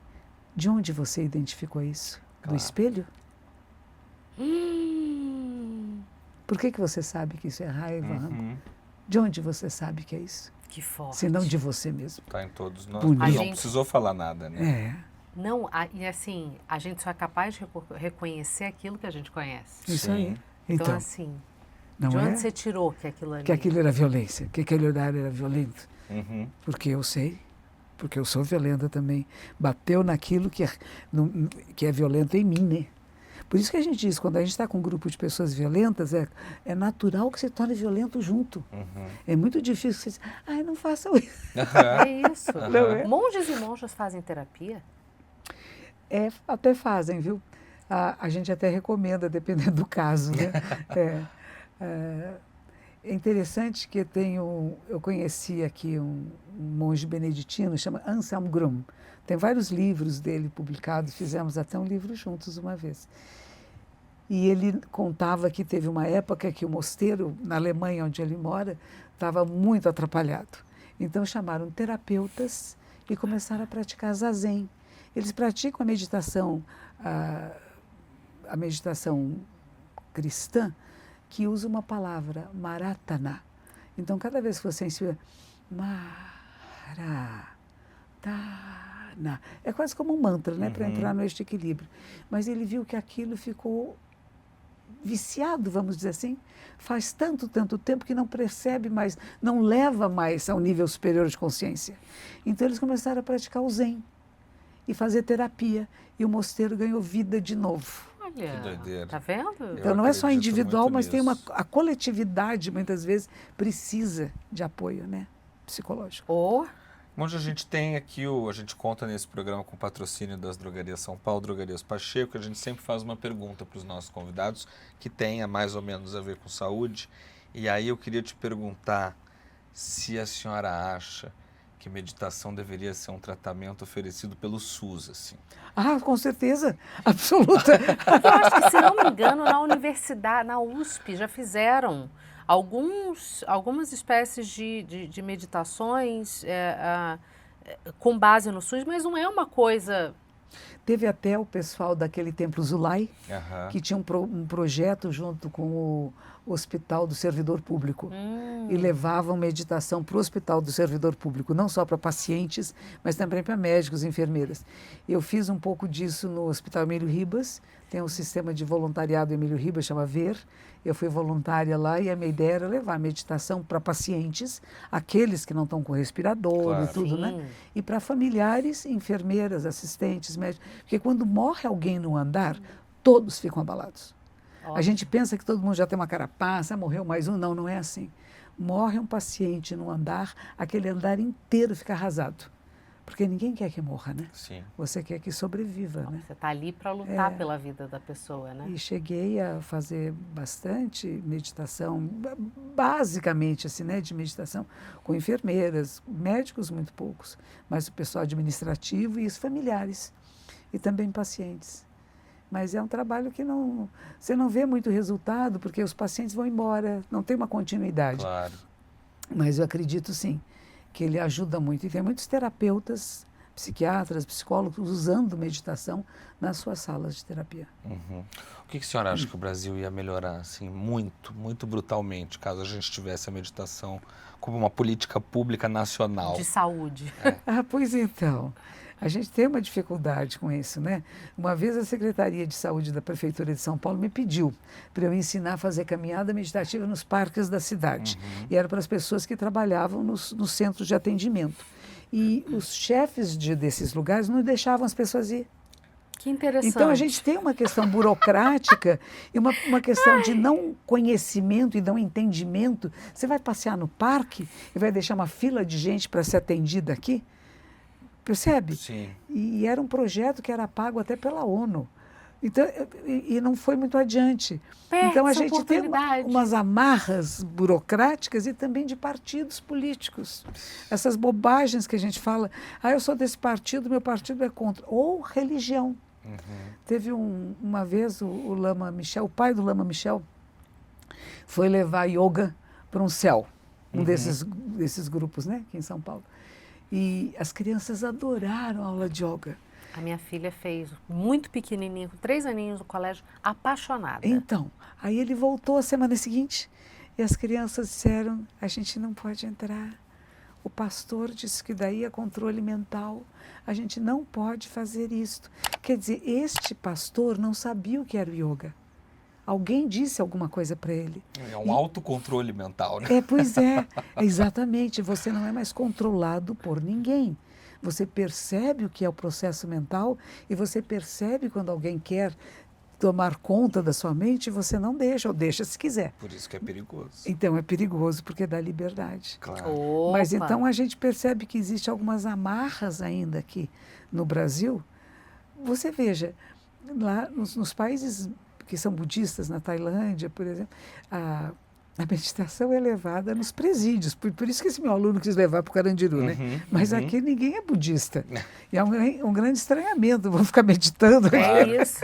de onde você identificou isso? Do espelho? Por que você sabe que isso é raiva, rancor? De onde você sabe que é isso? Que forte. Se não de você mesmo. Está em todos nós. Bonito. Não precisou falar nada, né? Não, e assim, a gente só é capaz de reconhecer aquilo que a gente conhece. Isso aí. Então assim, não de onde você tirou que aquilo ali... Que aquilo era violência, que aquele olhar era violento. Porque eu sei, porque eu sou violenta também. Bateu naquilo que é violento em mim, né? Por isso que a gente diz, quando a gente está com um grupo de pessoas violentas, é natural que se torne violento junto. É muito difícil você dizer, ai, não façam isso. É isso. Não é? Monges e monjas fazem terapia? Até fazem, viu? A gente até recomenda, dependendo do caso, né? É interessante que eu conheci aqui um monge beneditino, chama Anselm Grün. Tem vários livros dele publicados, fizemos até um livro juntos uma vez. E ele contava que teve uma época que o mosteiro, na Alemanha, onde ele mora, estava muito atrapalhado. Então chamaram terapeutas e começaram a praticar zazen. Eles praticam a meditação cristã, que usa uma palavra, maratana. Então, cada vez que você inspira, maratana, é quase como um mantra, né, para entrar no eixo de equilíbrio. Mas ele viu que aquilo ficou viciado, vamos dizer assim, faz tanto tempo que não percebe mais, não leva mais ao nível superior de consciência. Então, eles começaram a praticar o Zen e fazer terapia, e o mosteiro ganhou vida de novo. Olha, que doideira. tá vendo? Então não é só individual, mas tem nisso. a coletividade, muitas vezes, precisa de apoio, né, psicológico. Onde a gente tem aqui, a gente conta nesse programa com o patrocínio das Drogarias São Paulo, Drogarias Pacheco, a gente sempre faz uma pergunta para os nossos convidados que tenha mais ou menos a ver com saúde. E aí eu queria te perguntar se a senhora acha que meditação deveria ser um tratamento oferecido pelo SUS, assim. Com certeza, absoluta. Eu acho que, se não me engano, na universidade, na USP, já fizeram algumas espécies de meditações com base no SUS, mas não é uma coisa... Teve até o pessoal daquele Templo Zulai, que tinha um projeto junto com o Hospital do Servidor Público. E levavam meditação para o Hospital do Servidor Público, não só para pacientes, mas também para médicos e enfermeiras. Eu fiz um pouco disso no Hospital Emílio Ribas, tem um sistema de voluntariado Emílio Ribas, chama VER. Eu fui voluntária lá e a minha ideia era levar meditação para pacientes, aqueles que não estão com respirador e tudo, né? E para familiares, enfermeiras, assistentes, médicos. Porque quando morre alguém no andar, todos ficam abalados. A gente pensa que todo mundo já tem uma carapaça, morreu mais um. Não, não é assim. Morre um paciente no andar, aquele andar inteiro fica arrasado. Porque ninguém quer que morra, né? Sim. Você quer que sobreviva, né? Você está ali para lutar pela vida da pessoa, né? E cheguei a fazer bastante meditação, basicamente assim, né, de meditação com enfermeiras, médicos muito poucos, mas o pessoal administrativo e os familiares, e também pacientes. Mas é um trabalho que você não vê muito resultado, porque os pacientes vão embora, não tem uma continuidade. Claro. Mas eu acredito, sim, que ele ajuda muito. E tem muitos terapeutas, psiquiatras, psicólogos usando meditação nas suas salas de terapia. O que a senhora acha que o Brasil ia melhorar assim, muito, muito brutalmente, caso a gente tivesse a meditação como uma política pública nacional? De saúde. Pois então, a gente tem uma dificuldade com isso, né? Uma vez a Secretaria de Saúde da Prefeitura de São Paulo me pediu para eu ensinar a fazer caminhada meditativa nos parques da cidade. E era para as pessoas que trabalhavam nos centros de atendimento. E os chefes desses lugares não deixavam as pessoas ir. Que interessante. Então a gente tem uma questão burocrática e uma questão de não conhecimento e não entendimento. Você vai passear no parque e vai deixar uma fila de gente para ser atendida aqui? Percebe? Sim. E era um projeto que era pago até pela ONU. Então, e não foi muito adiante. Então a gente tem umas amarras burocráticas e também de partidos políticos. Essas bobagens que a gente fala, eu sou desse partido, meu partido é contra. Ou religião. Teve uma vez o Lama Michel, o pai do Lama Michel, foi levar yoga para um céu, desses grupos, né, aqui em São Paulo. E as crianças adoraram a aula de yoga. A minha filha fez, muito pequenininha, com 3 aninhos no colégio, apaixonada. Então, aí ele voltou a semana seguinte e as crianças disseram, a gente não pode entrar. O pastor disse que daí é controle mental. A gente não pode fazer isso. Quer dizer, este pastor não sabia o que era o yoga. Alguém disse alguma coisa para ele. É um autocontrole mental, né? Pois é, exatamente. Você não é mais controlado por ninguém. Você percebe o que é o processo mental e você percebe quando alguém quer tomar conta da sua mente, você não deixa, ou deixa se quiser. Por isso que é perigoso. Então é perigoso porque dá liberdade. Claro. Opa. Mas então a gente percebe que existem algumas amarras ainda aqui no Brasil. Você veja, lá nos países que são budistas, na Tailândia, por exemplo, a meditação é levada nos presídios. Por isso que esse meu aluno quis levar para o Carandiru, né? Mas aqui ninguém é budista. E é um grande estranhamento, vão ficar meditando. É isso.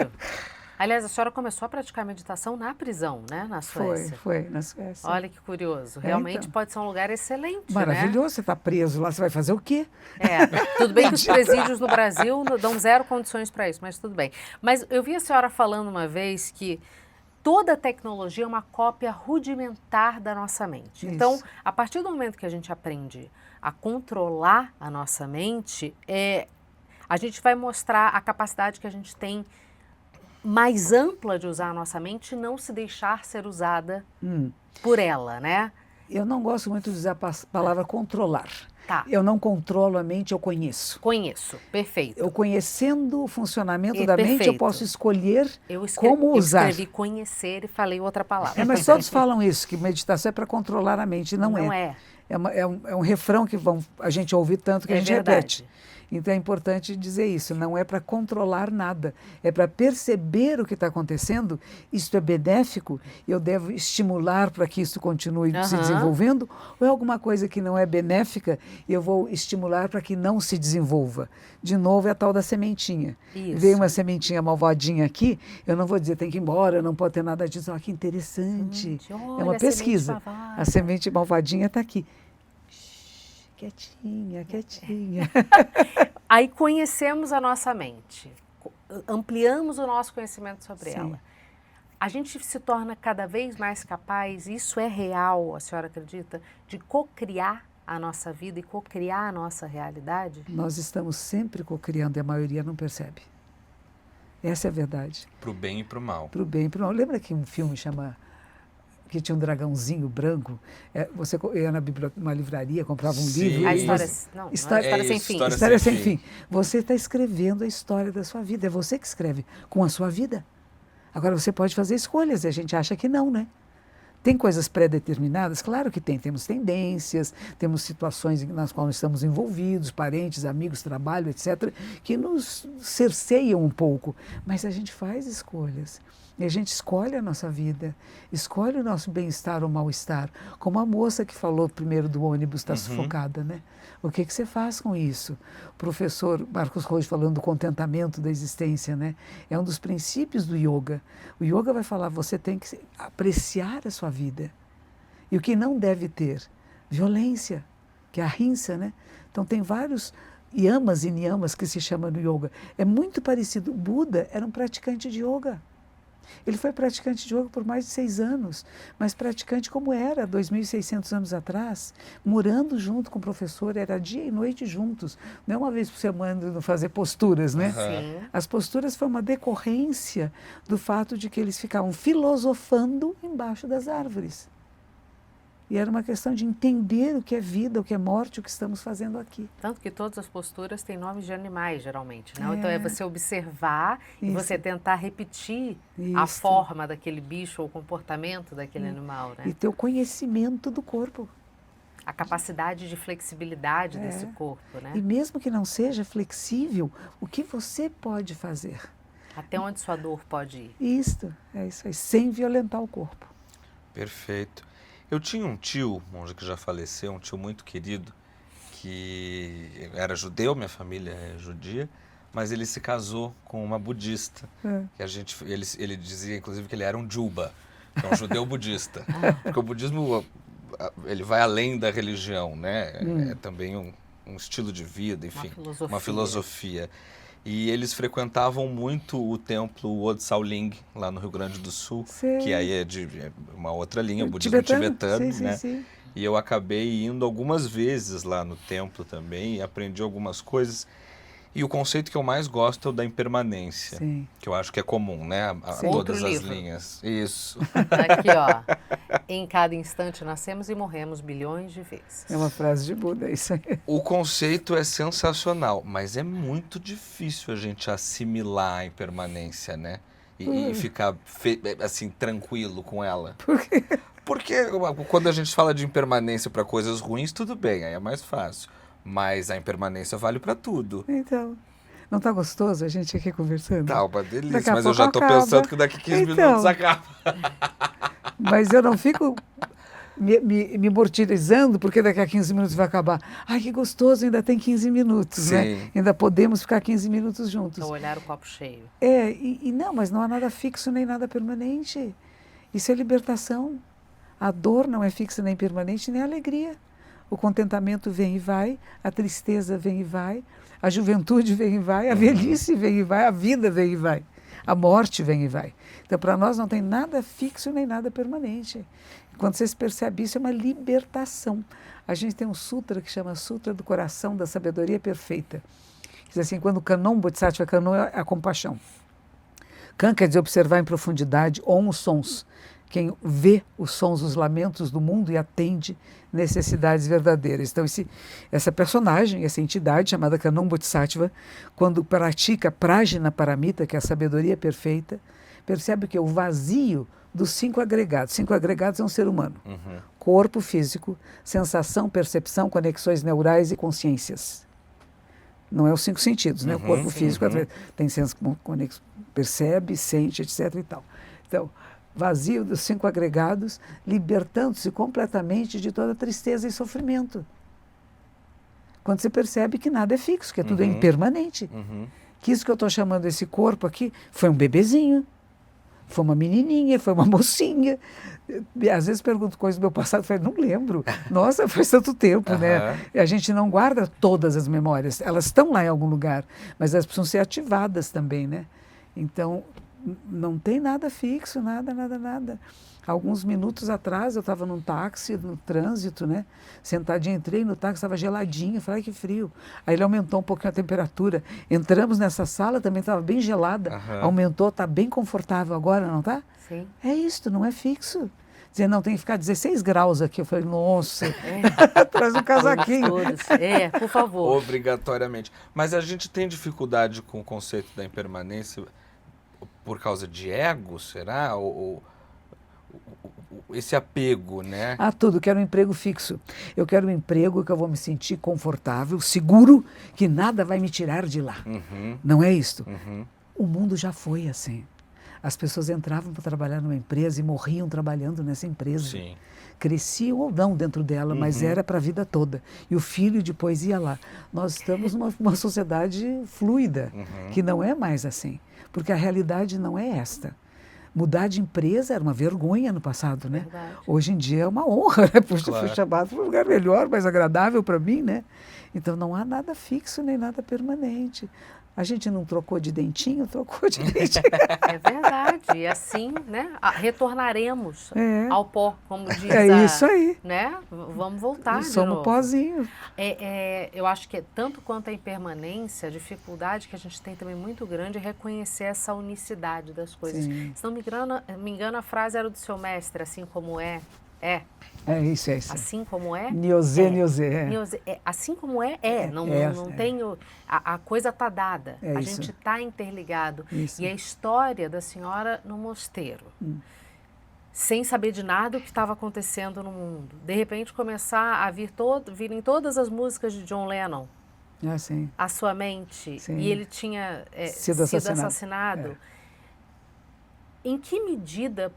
Aliás, a senhora começou a praticar meditação na prisão, né? Na Suécia. Foi, na Suécia. Olha que curioso. Realmente então. pode ser um lugar excelente, Maravilhoso, né? você está preso lá, você vai fazer o quê? Tudo bem que os presídios no Brasil dão zero condições para isso, mas tudo bem. Mas eu vi a senhora falando uma vez que toda tecnologia é uma cópia rudimentar da nossa mente. Isso. Então, a partir do momento que a gente aprende a controlar a nossa mente, a gente vai mostrar a capacidade que a gente tem mais ampla de usar a nossa mente e não se deixar ser usada por ela, né? Eu não gosto muito de usar a palavra controlar. Tá. Eu não controlo a mente, eu conheço. Conheço, perfeito. Eu conhecendo o funcionamento da mente, eu perfeito. posto escolher Eu como usar. Eu escrevi conhecer e falei outra palavra. Mas todos falam isso, que meditação é para controlar a mente. Não é. É um refrão que a gente ouve tanto que a gente repete. Então é importante dizer isso, não é para controlar nada, é para perceber o que está acontecendo, isto é benéfico, eu devo estimular para que isso continue se desenvolvendo, ou é alguma coisa que não é benéfica, eu vou estimular para que não se desenvolva. De novo, é a tal da sementinha. Isso. Veio uma sementinha malvadinha aqui, eu não vou dizer tem que ir embora, não pode ter nada disso. Olha que interessante, é uma pesquisa. A semente malvadinha está aqui. Quietinha, quietinha. Aí conhecemos a nossa mente, ampliamos o nosso conhecimento sobre ela. A gente se torna cada vez mais capaz, isso é real, a senhora acredita, de cocriar a nossa vida e cocriar a nossa realidade? Nós estamos sempre cocriando e a maioria não percebe. Essa é a verdade. Pro bem e pro mal. Pro bem e pro mal. Lembra que um filme que tinha um dragãozinho branco, você ia numa livraria, comprava um livro. A história, não é História Sem Fim. História Sem Fim. Você está escrevendo a história da sua vida, é você que escreve com a sua vida. Agora você pode fazer escolhas, e a gente acha que não, né? Tem coisas pré-determinadas? Claro que tem. Temos tendências, temos situações nas quais estamos envolvidos, parentes, amigos, trabalho, etc., que nos cerceiam um pouco. Mas a gente faz escolhas. E a gente escolhe a nossa vida, escolhe o nosso bem-estar ou mal-estar. Como a moça que falou primeiro do ônibus está sufocada, né? O que você faz com isso? O professor Marcos Rocha falando do contentamento da existência, né? É um dos princípios do yoga. O yoga vai falar, você tem que apreciar a sua vida. E o que não deve ter? Violência, que é a ahimsa, né? Então tem vários yamas e niyamas que se chama no yoga. É muito parecido. O Buda era um praticante de yoga. Ele foi praticante de yoga por mais de 6 anos, mas praticante como era 2.600 anos atrás, morando junto com o professor, era dia e noite juntos, não é uma vez por semana fazer posturas, né? Sim. As posturas foi uma decorrência do fato de que eles ficavam filosofando embaixo das árvores. E era uma questão de entender o que é vida, o que é morte, o que estamos fazendo aqui. Tanto que todas as posturas têm nomes de animais, geralmente, né? Então é você observar e você tentar repetir a forma daquele bicho ou o comportamento daquele animal, né? E ter o conhecimento do corpo. A capacidade de flexibilidade desse corpo, né? E mesmo que não seja flexível, o que você pode fazer? Até onde sua dor pode ir. Isso aí, sem violentar o corpo. Perfeito. Eu tinha um tio, monge que já faleceu, um tio muito querido, que era judeu, minha família é judia, mas ele se casou com uma budista. Que ele dizia, inclusive, que ele era um juba, que é um judeu budista. Porque o budismo, ele vai além da religião, né? É também um estilo de vida, enfim, uma filosofia. E eles frequentavam muito o templo Wat Saoling, lá no Rio Grande do Sul, que aí é de uma outra linha, o budismo tibetano, né? Sim. E eu acabei indo algumas vezes lá no templo também e aprendi algumas coisas. E o conceito que eu mais gosto é o da impermanência, que eu acho que é comum, né? A todas as linhas. Isso. Aqui, ó. Em cada instante nascemos e morremos bilhões de vezes. É uma frase de Buda, isso aí. O conceito é sensacional, mas é muito difícil a gente assimilar a impermanência, né? e ficar assim tranquilo com ela? Por quê? Porque quando a gente fala de impermanência para coisas ruins, tudo bem, aí é mais fácil. Mas a impermanência vale para tudo. Então, não tá gostoso a gente aqui conversando? Tá uma Daqui delícia, a mas eu pouco já tô acaba. pensando que daqui 15 Então. minutos acaba. Mas eu não fico me mortirizando porque daqui a 15 minutos vai acabar. Ai, que gostoso, ainda tem 15 minutos, né? Sim. Ainda podemos ficar 15 minutos juntos. Então, olhar o copo cheio. Não, mas não há nada fixo nem nada permanente. Isso é libertação. A dor não é fixa nem permanente, nem a alegria. O contentamento vem e vai, a tristeza vem e vai, a juventude vem e vai, a velhice vem e vai, a vida vem e vai, a morte vem e vai. Então, para nós não tem nada fixo nem nada permanente. Quando você se percebe isso, é uma libertação. A gente tem um sutra que chama Sutra do Coração da Sabedoria Perfeita. Diz assim, quando o Kannon, Bodhisattva Kannon é a compaixão. Kan quer dizer observar em profundidade, on os sons. Quem vê os sons, os lamentos do mundo e atende necessidades verdadeiras. Então, essa personagem, essa entidade chamada Kannon Bodhisattva, quando pratica Prajna Paramita, que é a sabedoria perfeita, percebe que é o vazio dos 5 agregados. 5 agregados é um ser humano. Corpo físico, sensação, percepção, conexões neurais e consciências. Não é os 5 sentidos, né? O corpo físico tem percebe, sente, etc. e tal. Então, vazio dos 5 agregados, libertando-se completamente de toda tristeza e sofrimento. Quando você percebe que nada é fixo, que tudo é impermanente. Que isso que eu estou chamando esse corpo aqui foi um bebezinho, foi uma menininha, foi uma mocinha. Às vezes pergunto coisas do meu passado, falei, não lembro. Nossa, faz tanto tempo, né? E a gente não guarda todas as memórias. Elas estão lá em algum lugar, mas elas precisam ser ativadas também, né? Então, não tem nada fixo, nada. Alguns minutos atrás, eu estava num táxi, no trânsito, né? Sentadinha, entrei no táxi, estava geladinho, falei, ai, que frio. Aí ele aumentou um pouquinho a temperatura. Entramos nessa sala, também estava bem gelada. Aumentou, está bem confortável agora, não está? Sim. É isso, não é fixo. Dizer, não, tem que ficar 16 graus aqui. Eu falei, nossa, traz um casaquinho. Todos. Por favor. Obrigatoriamente. Mas a gente tem dificuldade com o conceito da impermanência por causa de ego, será? Ou esse apego, né? A tudo, quero um emprego fixo. Eu quero um emprego que eu vou me sentir confortável, seguro, que nada vai me tirar de lá. Não é isto? O mundo já foi assim. As pessoas entravam para trabalhar numa empresa e morriam trabalhando nessa empresa. Sim. Cresciam ou não dentro dela, mas era para a vida toda. E o filho depois ia lá. Nós estamos numa sociedade fluida, que não é mais assim. Porque a realidade não é esta. Mudar de empresa era uma vergonha no passado, né? Verdade. Hoje em dia é uma honra, né? Puxa, Claro. fui chamado para um lugar melhor, mais agradável para mim, né? Então não há nada fixo nem nada permanente. A gente não trocou de dentinho, trocou de dentinho. É verdade. E assim, né? Retornaremos ao pó, como diz Isso aí. né? Vamos voltar de Somos novo. pozinho. Eu acho que tanto quanto a impermanência, a dificuldade que a gente tem também muito grande é reconhecer essa unicidade das coisas. Sim. Se não me engano, a frase era do seu mestre, assim como é. É isso. Assim como é. Niosê. Assim como é. Não tenho. A coisa está dada. É a isso. gente está interligado. Isso. E a história da senhora no mosteiro, sem saber de nada o que estava acontecendo no mundo. De repente começar a virem todas as músicas de John Lennon Sim. à sua mente. Sim. E ele tinha Sido assassinado. Em que medida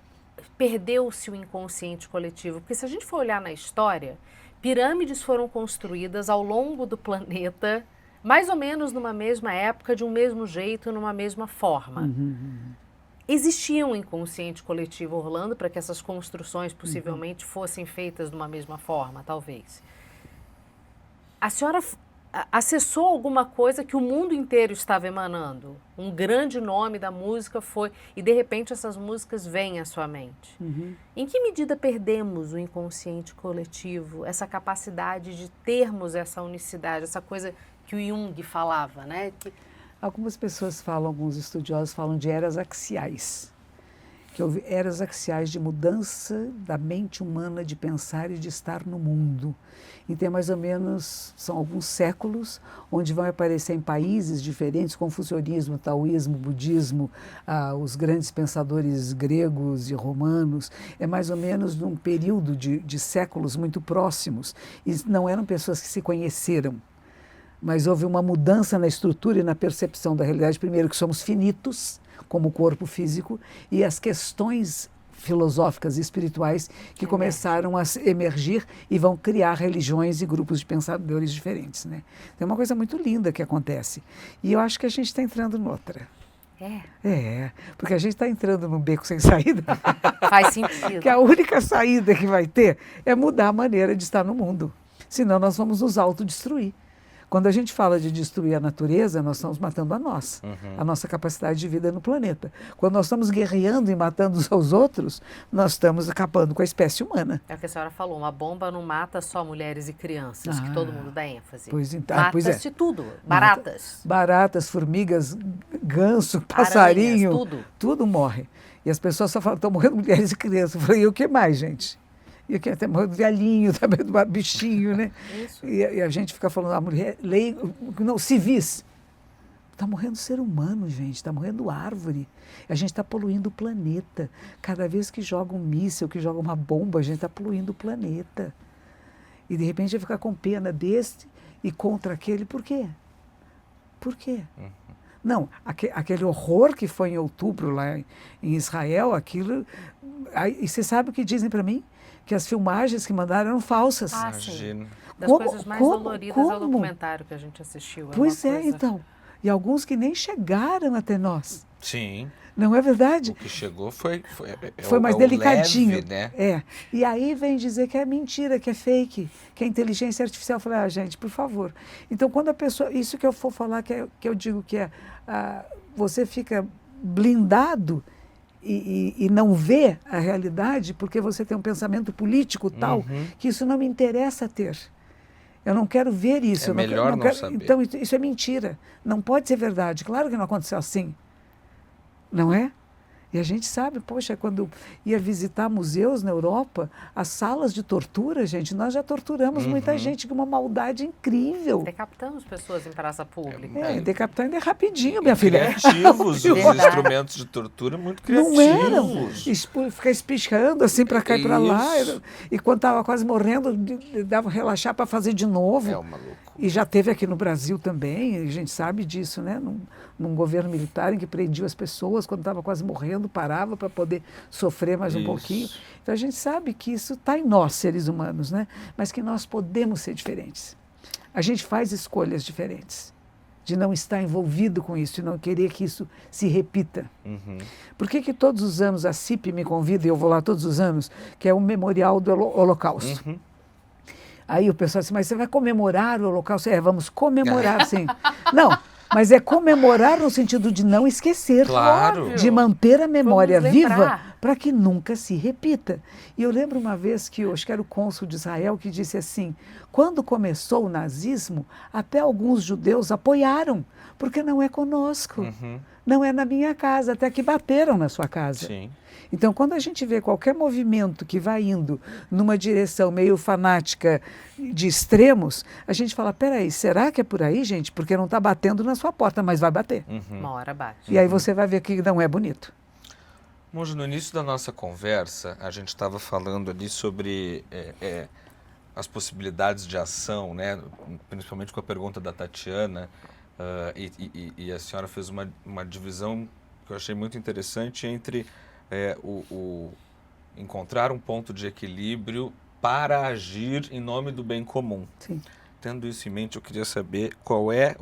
perdeu-se o inconsciente coletivo? Porque se a gente for olhar na história, pirâmides foram construídas ao longo do planeta, mais ou menos numa mesma época, de um mesmo jeito, numa mesma forma. Existia um inconsciente coletivo rolando para que essas construções possivelmente fossem feitas de uma mesma forma, talvez. A senhora acessou alguma coisa que o mundo inteiro estava emanando. Um grande nome da música foi... E, de repente, essas músicas vêm à sua mente. Em que medida perdemos o inconsciente coletivo, essa capacidade de termos essa unicidade, essa coisa que o Jung falava, né? Algumas pessoas falam, alguns estudiosos falam de eras axiais. que houve eras axiais de mudança da mente humana de pensar e de estar no mundo. E tem mais ou menos, são alguns séculos, onde vão aparecer em países diferentes, confucionismo, taoísmo, budismo, os grandes pensadores gregos e romanos, é mais ou menos num período de séculos muito próximos. E não eram pessoas que se conheceram, mas houve uma mudança na estrutura e na percepção da realidade. Primeiro, que somos finitos, como o corpo físico, e as questões filosóficas e espirituais que começaram a emergir e vão criar religiões e grupos de pensadores diferentes, né? Tem uma coisa muito linda que acontece. E eu acho que a gente está entrando noutra. Porque a gente está entrando num beco sem saída. Faz sentido. Que a única saída que vai ter é mudar a maneira de estar no mundo. Senão nós vamos nos autodestruir. Quando a gente fala de destruir a natureza, nós estamos matando a nossa capacidade de vida no planeta. Quando nós estamos guerreando e matando uns aos outros, nós estamos acabando com a espécie humana. É o que a senhora falou, uma bomba não mata só mulheres e crianças, que todo mundo dá ênfase. Mata-se tudo, baratas. Baratas, formigas, ganso, passarinho, aranhas, tudo morre. E as pessoas só falam, estão morrendo mulheres e crianças. Eu falei, e o que mais, gente? E aqui até morrendo velhinho, também do bichinho, né? Isso. E a gente fica falando, a mulher, civis. Está morrendo ser humano, gente, está morrendo árvore. A gente está poluindo o planeta. Cada vez que joga um míssil, que joga uma bomba, a gente está poluindo o planeta. E de repente vai ficar com pena deste e contra aquele. Por quê? Por quê? Não, aquele horror que foi em outubro lá em Israel, aquilo... E você sabe o que dizem para mim? Que as filmagens que mandaram eram falsas. Imagina. Das coisas mais doloridas ao documentário que a gente assistiu. Pois então. E alguns que nem chegaram até nós. Sim. Não é verdade? O que chegou foi mais delicadinho. Leve, né? E aí vem dizer que é mentira, que é fake, que é inteligência artificial. Eu falei, gente, por favor. Então, quando a pessoa... Isso que eu for falar, que eu digo que você fica blindado e não vê a realidade porque você tem um pensamento político tal que isso não me interessa ter. Eu não quero ver isso. É melhor não saber. Então, isso é mentira. Não pode ser verdade. Claro que não aconteceu assim. Não é? E a gente sabe, poxa, quando ia visitar museus na Europa, as salas de tortura, gente, nós já torturamos muita gente com uma maldade incrível. Decapitamos pessoas em praça pública. Decapitar ainda é rapidinho, minha filha. Criativos, os instrumentos de tortura muito criativos. Não eram. Ficar espichando assim para cá e para lá. E quando estava quase morrendo, dava relaxar para fazer de novo. É uma loucura. E já teve aqui no Brasil também, a gente sabe disso, né? Num governo militar em que prendia as pessoas, quando estava quase morrendo, parava para poder sofrer mais um pouquinho. Então a gente sabe que isso está em nós, seres humanos, né? Mas que nós podemos ser diferentes. A gente faz escolhas diferentes, de não estar envolvido com isso, de não querer que isso se repita. Por que todos os anos a CIP me convida, e eu vou lá todos os anos, que é o Memorial do Holocausto? Aí o pessoal diz, mas você vai comemorar o Holocausto? Vamos comemorar, sim. Não, mas é comemorar no sentido de não esquecer. Claro. De manter a memória viva para que nunca se repita. E eu lembro uma vez que, acho que era o cônsul de Israel, que disse assim, quando começou o nazismo, até alguns judeus apoiaram, porque não é conosco, não é na minha casa, até que bateram na sua casa. Sim. Então, quando a gente vê qualquer movimento que vai indo numa direção meio fanática de extremos, a gente fala, peraí, será que é por aí, gente? Porque não está batendo na sua porta, mas vai bater. Uma hora bate. E aí você vai ver que não é bonito. Monja, no início da nossa conversa, a gente estava falando ali sobre as possibilidades de ação, né? Principalmente com a pergunta da Tatiana, e a senhora fez uma divisão que eu achei muito interessante entre encontrar um ponto de equilíbrio para agir em nome do bem comum. Sim. Tendo isso em mente, eu queria saber qual é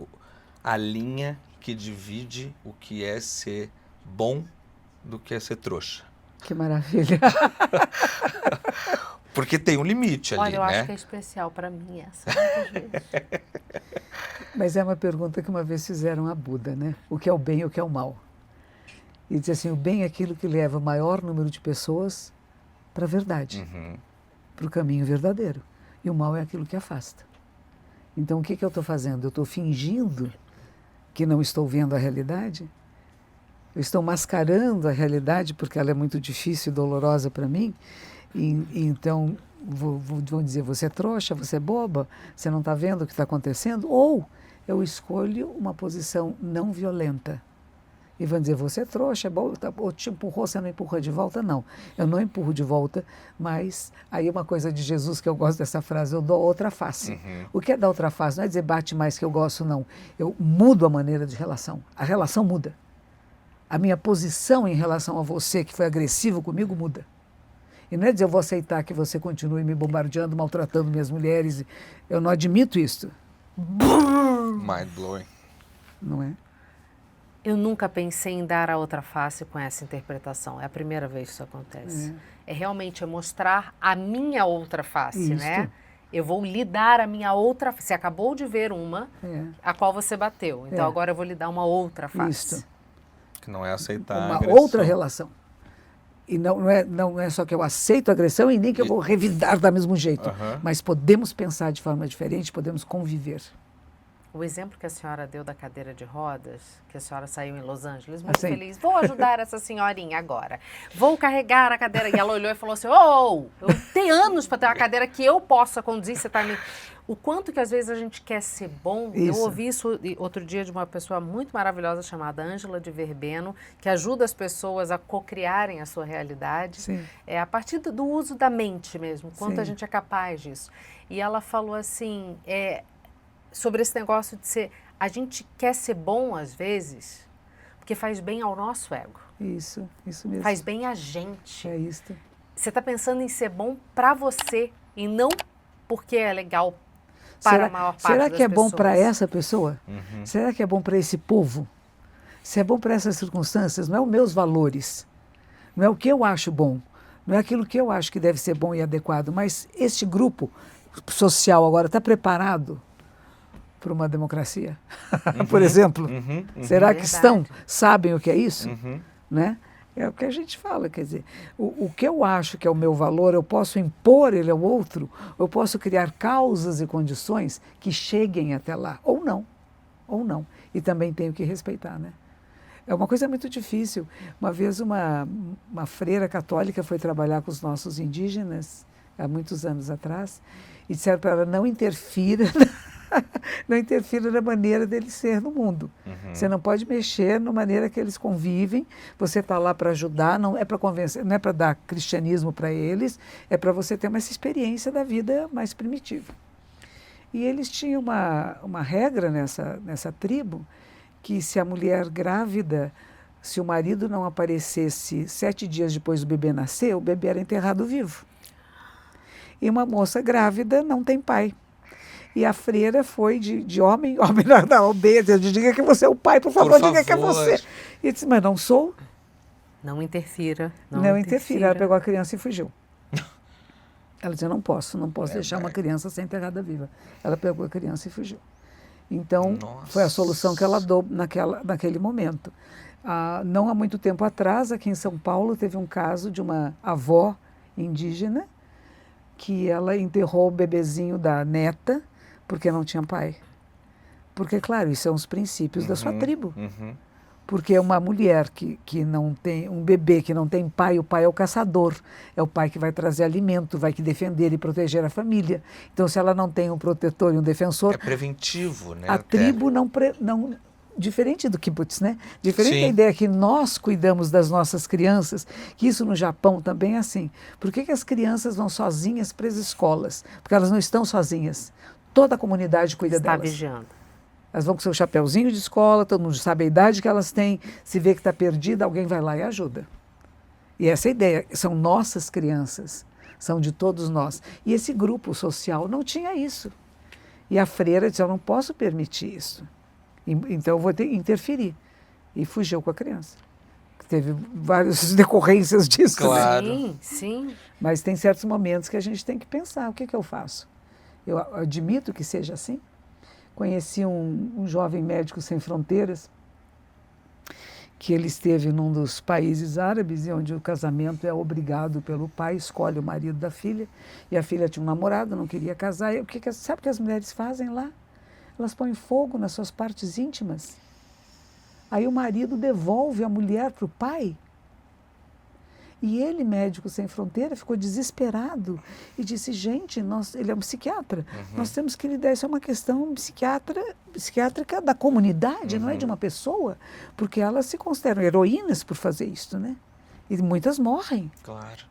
a linha que divide o que é ser bom do que é ser trouxa. Que maravilha. Porque tem um limite ali, Olha, eu né? acho que é especial para mim essa, muitas vezes. Mas é uma pergunta que uma vez fizeram a Buda, né? O que é o bem e o que é o mal? E diz assim, o bem é aquilo que leva o maior número de pessoas para a verdade, para o caminho verdadeiro. E o mal é aquilo que afasta. Então, o que eu estou fazendo? Eu estou fingindo que não estou vendo a realidade? eu estou mascarando a realidade porque ela é muito difícil e dolorosa para mim, e então vão dizer, você é trouxa, você é boba, você não está vendo o que está acontecendo, ou eu escolho uma posição não violenta. E vão dizer, você é trouxa, ou te empurrou, você não empurrou de volta? Não, eu não empurro de volta, mas aí uma coisa de Jesus que eu gosto dessa frase, eu dou outra face. O que é dar outra face? Não é dizer bate mais que eu gosto, não. Eu mudo a maneira de relação. A relação muda. A minha posição em relação a você, que foi agressivo comigo, muda. E não é dizer, eu vou aceitar que você continue me bombardeando, maltratando minhas mulheres. Eu não admito isso. Mind blowing. Não é? Eu nunca pensei em dar a outra face com essa interpretação. É a primeira vez que isso acontece. É realmente mostrar a minha outra face, Isso. né? Eu vou lhe dar a minha outra face. Você acabou de ver uma, a qual você bateu. Então agora eu vou lhe dar uma outra face. Isso. Que não é aceitar a Uma agressão. outra relação. E não é só que eu aceito a agressão e nem que eu vou revidar do mesmo jeito. Mas podemos pensar de forma diferente, podemos conviver. O exemplo que a senhora deu da cadeira de rodas, que a senhora saiu em Los Angeles, muito Assim. feliz. Vou ajudar essa senhorinha agora. Vou carregar a cadeira. E ela olhou e falou assim, eu tenho anos para ter uma cadeira que eu possa conduzir. Você tá me... O quanto que às vezes a gente quer ser bom. Isso. Eu ouvi isso outro dia de uma pessoa muito maravilhosa chamada Ângela de Verbeno, que ajuda as pessoas a cocriarem a sua realidade. Sim. A partir do uso da mente mesmo, quanto Sim. a gente é capaz disso. E ela falou assim... sobre esse negócio de ser... A gente quer ser bom, às vezes, porque faz bem ao nosso ego. Isso mesmo. Faz bem a gente. É isso. Você está pensando em ser bom para você e não porque é legal para a maior parte das pessoas. Será que é bom para essa pessoa? Será que é bom para esse povo? Se é bom para essas circunstâncias, não é os meus valores, não é o que eu acho bom, não é aquilo que eu acho que deve ser bom e adequado, mas este grupo social agora está preparado para uma democracia, por exemplo? Será que sabem o que é isso? Né? É o que a gente fala, quer dizer, o que eu acho que é o meu valor, eu posso impor ele ao outro, eu posso criar causas e condições que cheguem até lá, ou não, e também tenho que respeitar, né? É uma coisa muito difícil. Uma vez uma freira católica foi trabalhar com os nossos indígenas, há muitos anos atrás, e disseram para ela, não interfira na maneira deles ser no mundo. Você não pode mexer na maneira que eles convivem, você está lá para ajudar, não é para convencer, não é para dar cristianismo para eles, é para você ter essa experiência da vida mais primitiva. E eles tinham uma regra nessa tribo, que se a mulher grávida, se o marido não aparecesse 7 dias depois do bebê nascer, o bebê era enterrado vivo. E uma moça grávida não tem pai. E a freira foi de homem na aldeia, diga que você é o pai, por favor, diga que é você. E disse, mas não sou. Não interfira. Não interfira. Ela pegou a criança e fugiu. Ela disse, não posso deixar uma criança ser enterrada viva. Ela pegou a criança e fugiu. Então, foi a solução que ela deu naquele momento. Não há muito tempo atrás, aqui em São Paulo, teve um caso de uma avó indígena que ela enterrou o bebezinho da neta porque não tinha pai. Porque, claro, isso são os princípios da sua tribo. Porque uma mulher que não tem, um bebê que não tem pai, o pai é o caçador, é o pai que vai trazer alimento, vai que defender e proteger a família. Então, se ela não tem um protetor e um defensor... É preventivo, né? A tribo não diferente do kibbutz, né? Diferente da ideia que nós cuidamos das nossas crianças, que isso no Japão também é assim. Por que as crianças vão sozinhas para as escolas? Porque elas não estão sozinhas. Toda a comunidade cuida delas. Está vigiando. Elas vão com seu chapéuzinho de escola, todo mundo sabe a idade que elas têm, se vê que está perdida, alguém vai lá e ajuda. E essa é a ideia, são nossas crianças, são de todos nós. E esse grupo social não tinha isso. E a freira disse, eu não posso permitir isso. Então eu vou ter que interferir. E fugiu com a criança. Teve várias decorrências disso. Claro. Sim, sim. Mas tem certos momentos que a gente tem que pensar, o que eu faço? Eu admito que seja assim. Conheci um jovem médico sem fronteiras, que ele esteve num dos países árabes, onde o casamento é obrigado pelo pai, escolhe o marido da filha, e a filha tinha um namorado, não queria casar. Sabe o que as mulheres fazem lá? Elas põem fogo nas suas partes íntimas. Aí o marido devolve a mulher para o pai. E ele, Médicos Sem Fronteira, ficou desesperado e disse, gente, ele é um psiquiatra, nós temos que lidar, isso é uma questão psiquiátrica da comunidade, não é de uma pessoa, porque elas se consideram heroínas por fazer isso, né? E muitas morrem. Claro.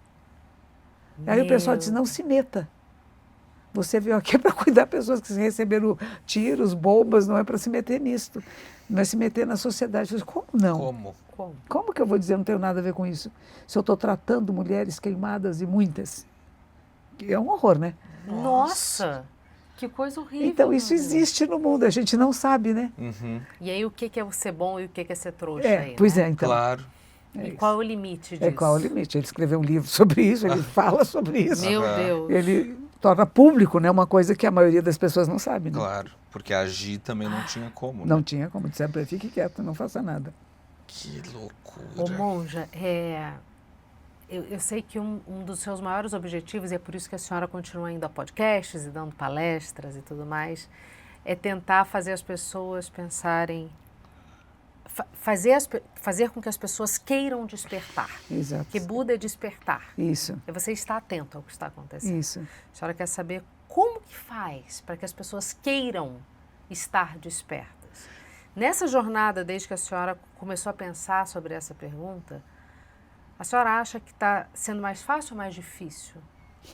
Aí o pessoal disse, não se meta. Você veio aqui para cuidar de pessoas que receberam tiros, bombas, não é para se meter nisso. Não é se meter na sociedade. Eu disse, como não? Como que eu vou dizer não tenho nada a ver com isso? Se eu estou tratando mulheres queimadas e muitas. É um horror, né? Nossa! Que coisa horrível. Então isso existe no mundo, a gente não sabe, né? E aí o que é ser bom e o que é ser trouxa aí, pois né? então. Claro. E qual é o limite disso? Qual é o limite? Ele escreveu um livro sobre isso, ele fala sobre isso. Meu Deus. Ele torna público, né? Uma coisa que a maioria das pessoas não sabe, né? Claro, porque agir também não tinha como. Não né? tinha como, disseram, fique quieto, não faça nada. Que loucura. Ô, Monja, eu sei que um dos seus maiores objetivos, e é por isso que a senhora continua indo a podcasts e dando palestras e tudo mais, é tentar fazer as pessoas pensarem, fazer com que as pessoas queiram despertar. Exato. Que Buda é despertar. Isso. E você está atento ao que está acontecendo. Isso. A senhora quer saber como que faz para que as pessoas queiram estar despertas. Nessa jornada, desde que a senhora começou a pensar sobre essa pergunta, a senhora acha que está sendo mais fácil ou mais difícil?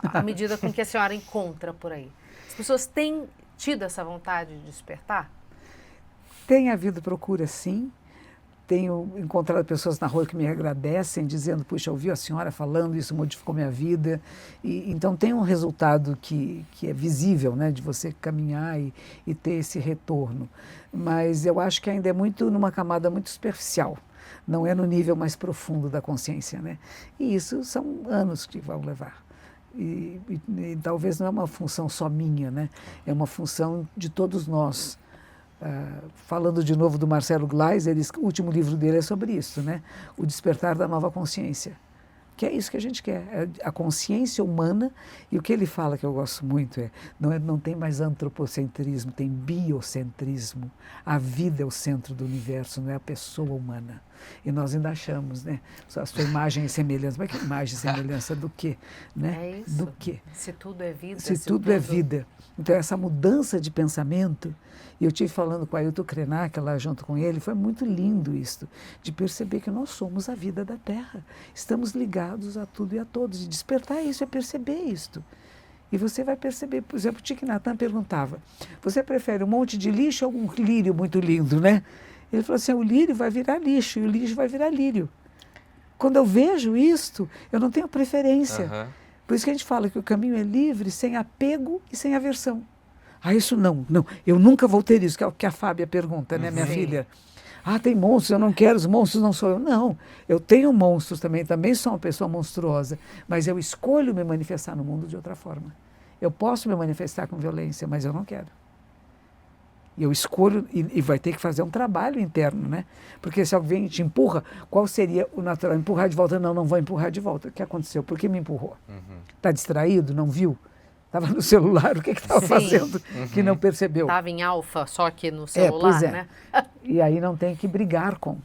À medida com que a senhora encontra por aí. As pessoas têm tido essa vontade de despertar? Tem havido procura, sim. Tenho encontrado pessoas na rua que me agradecem, dizendo, puxa, ouvi a senhora falando, isso modificou minha vida. Então tem um resultado que é visível, né, de você caminhar e ter esse retorno. Mas eu acho que ainda é muito numa camada muito superficial, não é no nível mais profundo da consciência, né? E isso são anos que vão levar. E talvez não é uma função só minha, né? É uma função de todos nós. Falando de novo do Marcelo Gleiser, o último livro dele é sobre isso, né? O despertar da nova consciência, que é isso que a gente quer, é a consciência humana. E o que ele fala, que eu gosto muito, não tem mais antropocentrismo, tem biocentrismo. A vida é o centro do universo, não é a pessoa humana. E nós ainda achamos, né? A sua imagem e semelhança. Mas que imagem e semelhança do quê? Né? É isso. Do quê? Se tudo é vida. Se tudo é vida. Então, essa mudança de pensamento, e eu estive falando com a Ailton Krenak, lá junto com ele, foi muito lindo isso, de perceber que nós somos a vida da Terra. Estamos ligados a tudo e a todos. E despertar isso é perceber isto. E você vai perceber, por exemplo, o Thich Nhat Hanh perguntava, você prefere um monte de lixo ou um lírio muito lindo, né? Ele falou assim, o lírio vai virar lixo e o lixo vai virar lírio. Quando eu vejo isto, eu não tenho preferência. Por isso que a gente fala que o caminho é livre, sem apego e sem aversão. Isso não, eu nunca vou ter isso, que é o que a Fábia pergunta, né, minha filha? Tem monstros, eu não quero, os monstros não sou eu. Não, eu tenho monstros também sou uma pessoa monstruosa, mas eu escolho me manifestar no mundo de outra forma. Eu posso me manifestar com violência, mas eu não quero. E eu escolho, e vai ter que fazer um trabalho interno, né? Porque se alguém te empurra, qual seria o natural? Empurrar de volta? Não vou empurrar de volta. O que aconteceu? Por que me empurrou? Está distraído? Não viu? Estava no celular, o que estava fazendo que não percebeu? Estava em alfa, só que no celular, né? E aí não tem que brigar com.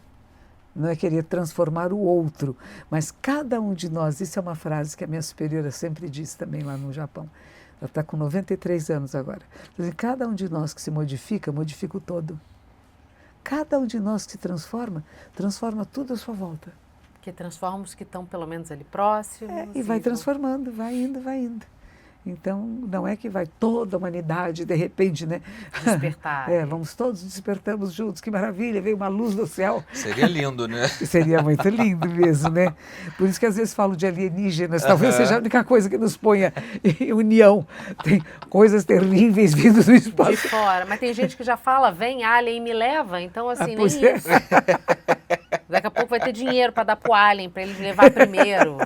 Não é querer transformar o outro. Mas cada um de nós, isso é uma frase que a minha superiora sempre disse também lá no Japão. Ela está com 93 anos agora. Cada um de nós que se modifica, modifica o todo. Cada um de nós que se transforma, transforma tudo à sua volta. Que transforma os que estão pelo menos ali próximos. E vai transformando, vai indo, vai indo. Então, não é que vai toda a humanidade, de repente, né? Despertar. Vamos todos despertamos juntos, que maravilha, veio uma luz do céu. Seria lindo, né? Seria muito lindo mesmo, né? Por isso que às vezes falo de alienígenas, talvez seja a única coisa que nos ponha em união. Tem coisas terríveis vindo do espaço. De fora, mas tem gente que já fala, vem alien e me leva, então assim, nem isso. Daqui a pouco vai ter dinheiro para dar pro alien, para ele levar primeiro.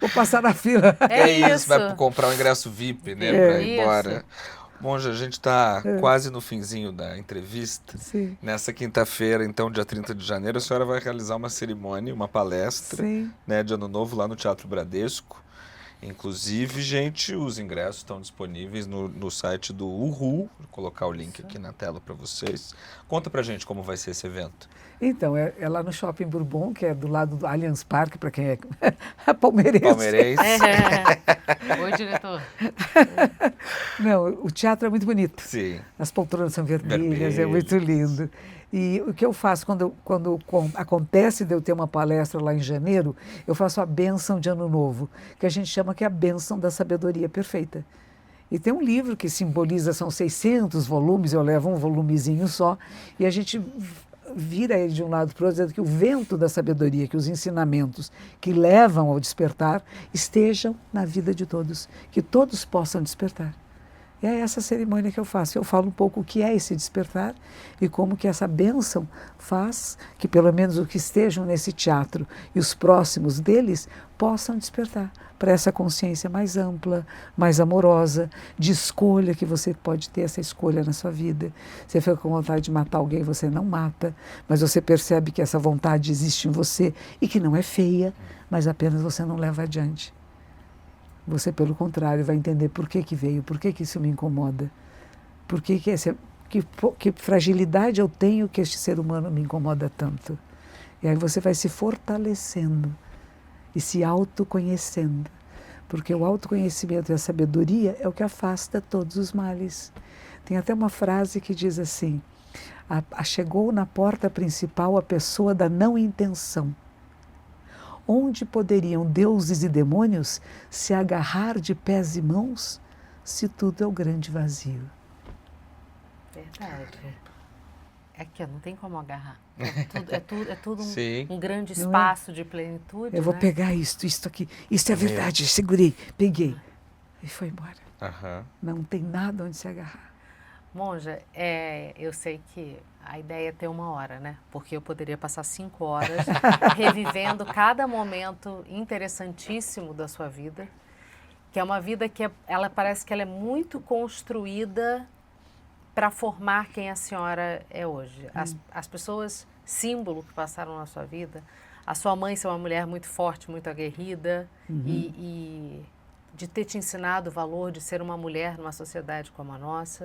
Vou passar na fila. É isso, vai comprar um ingresso VIP, né, para ir embora. Monja, a gente está quase no finzinho da entrevista. Sim. Nessa quinta-feira, então, dia 30 de janeiro, a senhora vai realizar uma cerimônia, uma palestra, né, de Ano Novo lá no Teatro Bradesco. Inclusive, gente, os ingressos estão disponíveis no site do Uhu. Vou colocar o link aqui na tela para vocês. Conta pra gente como vai ser esse evento. Então, é lá no Shopping Bourbon, que é do lado do Allianz Parque, para quem é palmeirense. Palmeirense. Oi, diretor. Não, o teatro é muito bonito. Sim. As poltronas são vermelhas, é muito lindo. E o que eu faço quando acontece de eu ter uma palestra lá em janeiro, eu faço a bênção de Ano Novo, que a gente chama que é a bênção da sabedoria perfeita. E tem um livro que simboliza, são 600 volumes, eu levo um volumezinho só, e a gente vira ele de um lado para o outro, dizendo que o vento da sabedoria, que os ensinamentos que levam ao despertar estejam na vida de todos, que todos possam despertar. E é essa cerimônia que eu faço. Eu falo um pouco o que é esse despertar e como que essa bênção faz que pelo menos os que estejam nesse teatro e os próximos deles possam despertar para essa consciência mais ampla, mais amorosa, de escolha, que você pode ter essa escolha na sua vida. Você fica com vontade de matar alguém, você não mata, mas você percebe que essa vontade existe em você e que não é feia, mas apenas você não leva adiante. Você, pelo contrário, vai entender por que veio, por que isso me incomoda, que fragilidade eu tenho que este ser humano me incomoda tanto. E aí você vai se fortalecendo e se autoconhecendo, porque o autoconhecimento e a sabedoria é o que afasta todos os males. Tem até uma frase que diz assim: chegou na porta principal a pessoa da não intenção. Onde poderiam deuses e demônios se agarrar de pés e mãos, se tudo é o grande vazio? Verdade. É que não tem como agarrar. É tudo um grande Não espaço de plenitude. Eu vou pegar isto aqui. Isso é verdade. Segurei, peguei. E foi embora. Não tem nada onde se agarrar. Monja, eu sei que a ideia é ter 1 hora, né? Porque eu poderia passar 5 horas revivendo cada momento interessantíssimo da sua vida, que é uma vida que ela parece que ela é muito construída para formar quem a senhora é hoje. As pessoas, símbolo que passaram na sua vida, a sua mãe ser uma mulher muito forte, muito aguerrida e de ter te ensinado o valor de ser uma mulher numa sociedade como a nossa,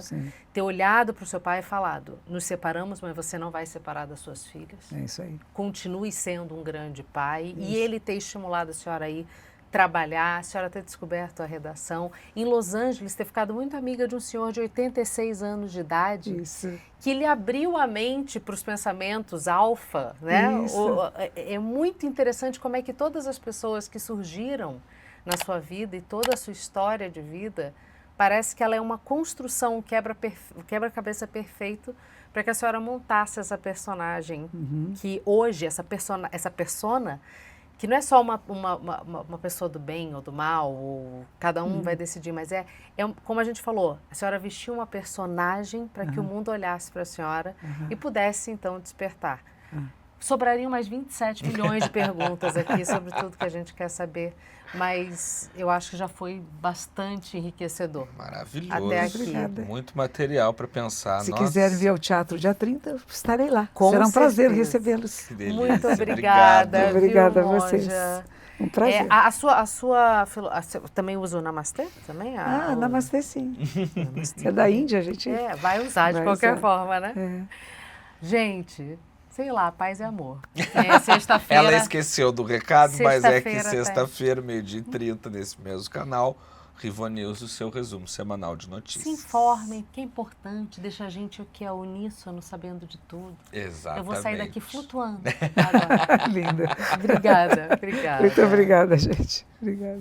ter olhado para o seu pai e falado: nos separamos, mas você não vai separar das suas filhas. É isso aí. Continue sendo um grande pai. E ele ter estimulado a senhora aí trabalhar, a senhora ter descoberto a redação. Em Los Angeles, ter ficado muito amiga de um senhor de 86 anos de idade, que lhe abriu a mente para os pensamentos alfa, né? É muito interessante como é que todas as pessoas que surgiram na sua vida e toda a sua história de vida, parece que ela é uma construção, um quebra-cabeça perfeito para que a senhora montasse essa personagem, que hoje, essa persona, que não é só uma pessoa do bem ou do mal, ou cada um vai decidir, mas é como a gente falou, a senhora vestiu uma personagem para que o mundo olhasse para a senhora e pudesse, então, despertar. Sobrariam mais 27 milhões de perguntas aqui sobre tudo que a gente quer saber, mas eu acho que já foi bastante enriquecedor. Maravilhoso. Até aqui. Obrigada. Muito material para pensar. Se quiserem vir ao teatro dia 30, eu estarei lá. Com Será um prazer certeza. recebê-los. Que delícia. Muito obrigada. Obrigada a viu, vocês. Monja? Um prazer. Também usa o Namastê? Também? Namastê sim. É da Índia, a gente... Vai usar de qualquer forma, né? É. Gente, sei lá, paz e amor. Sexta-feira... Ela esqueceu do recado, mas é que Sexta-feira, sexta-feira, 12h30, nesse mesmo canal, Rivonews, o seu resumo semanal de notícias. Se informem, que é importante, deixa a gente o que é uníssono, sabendo de tudo. Exatamente. Eu vou sair daqui flutuando agora. Linda. Obrigada. Muito obrigada, gente. Obrigada.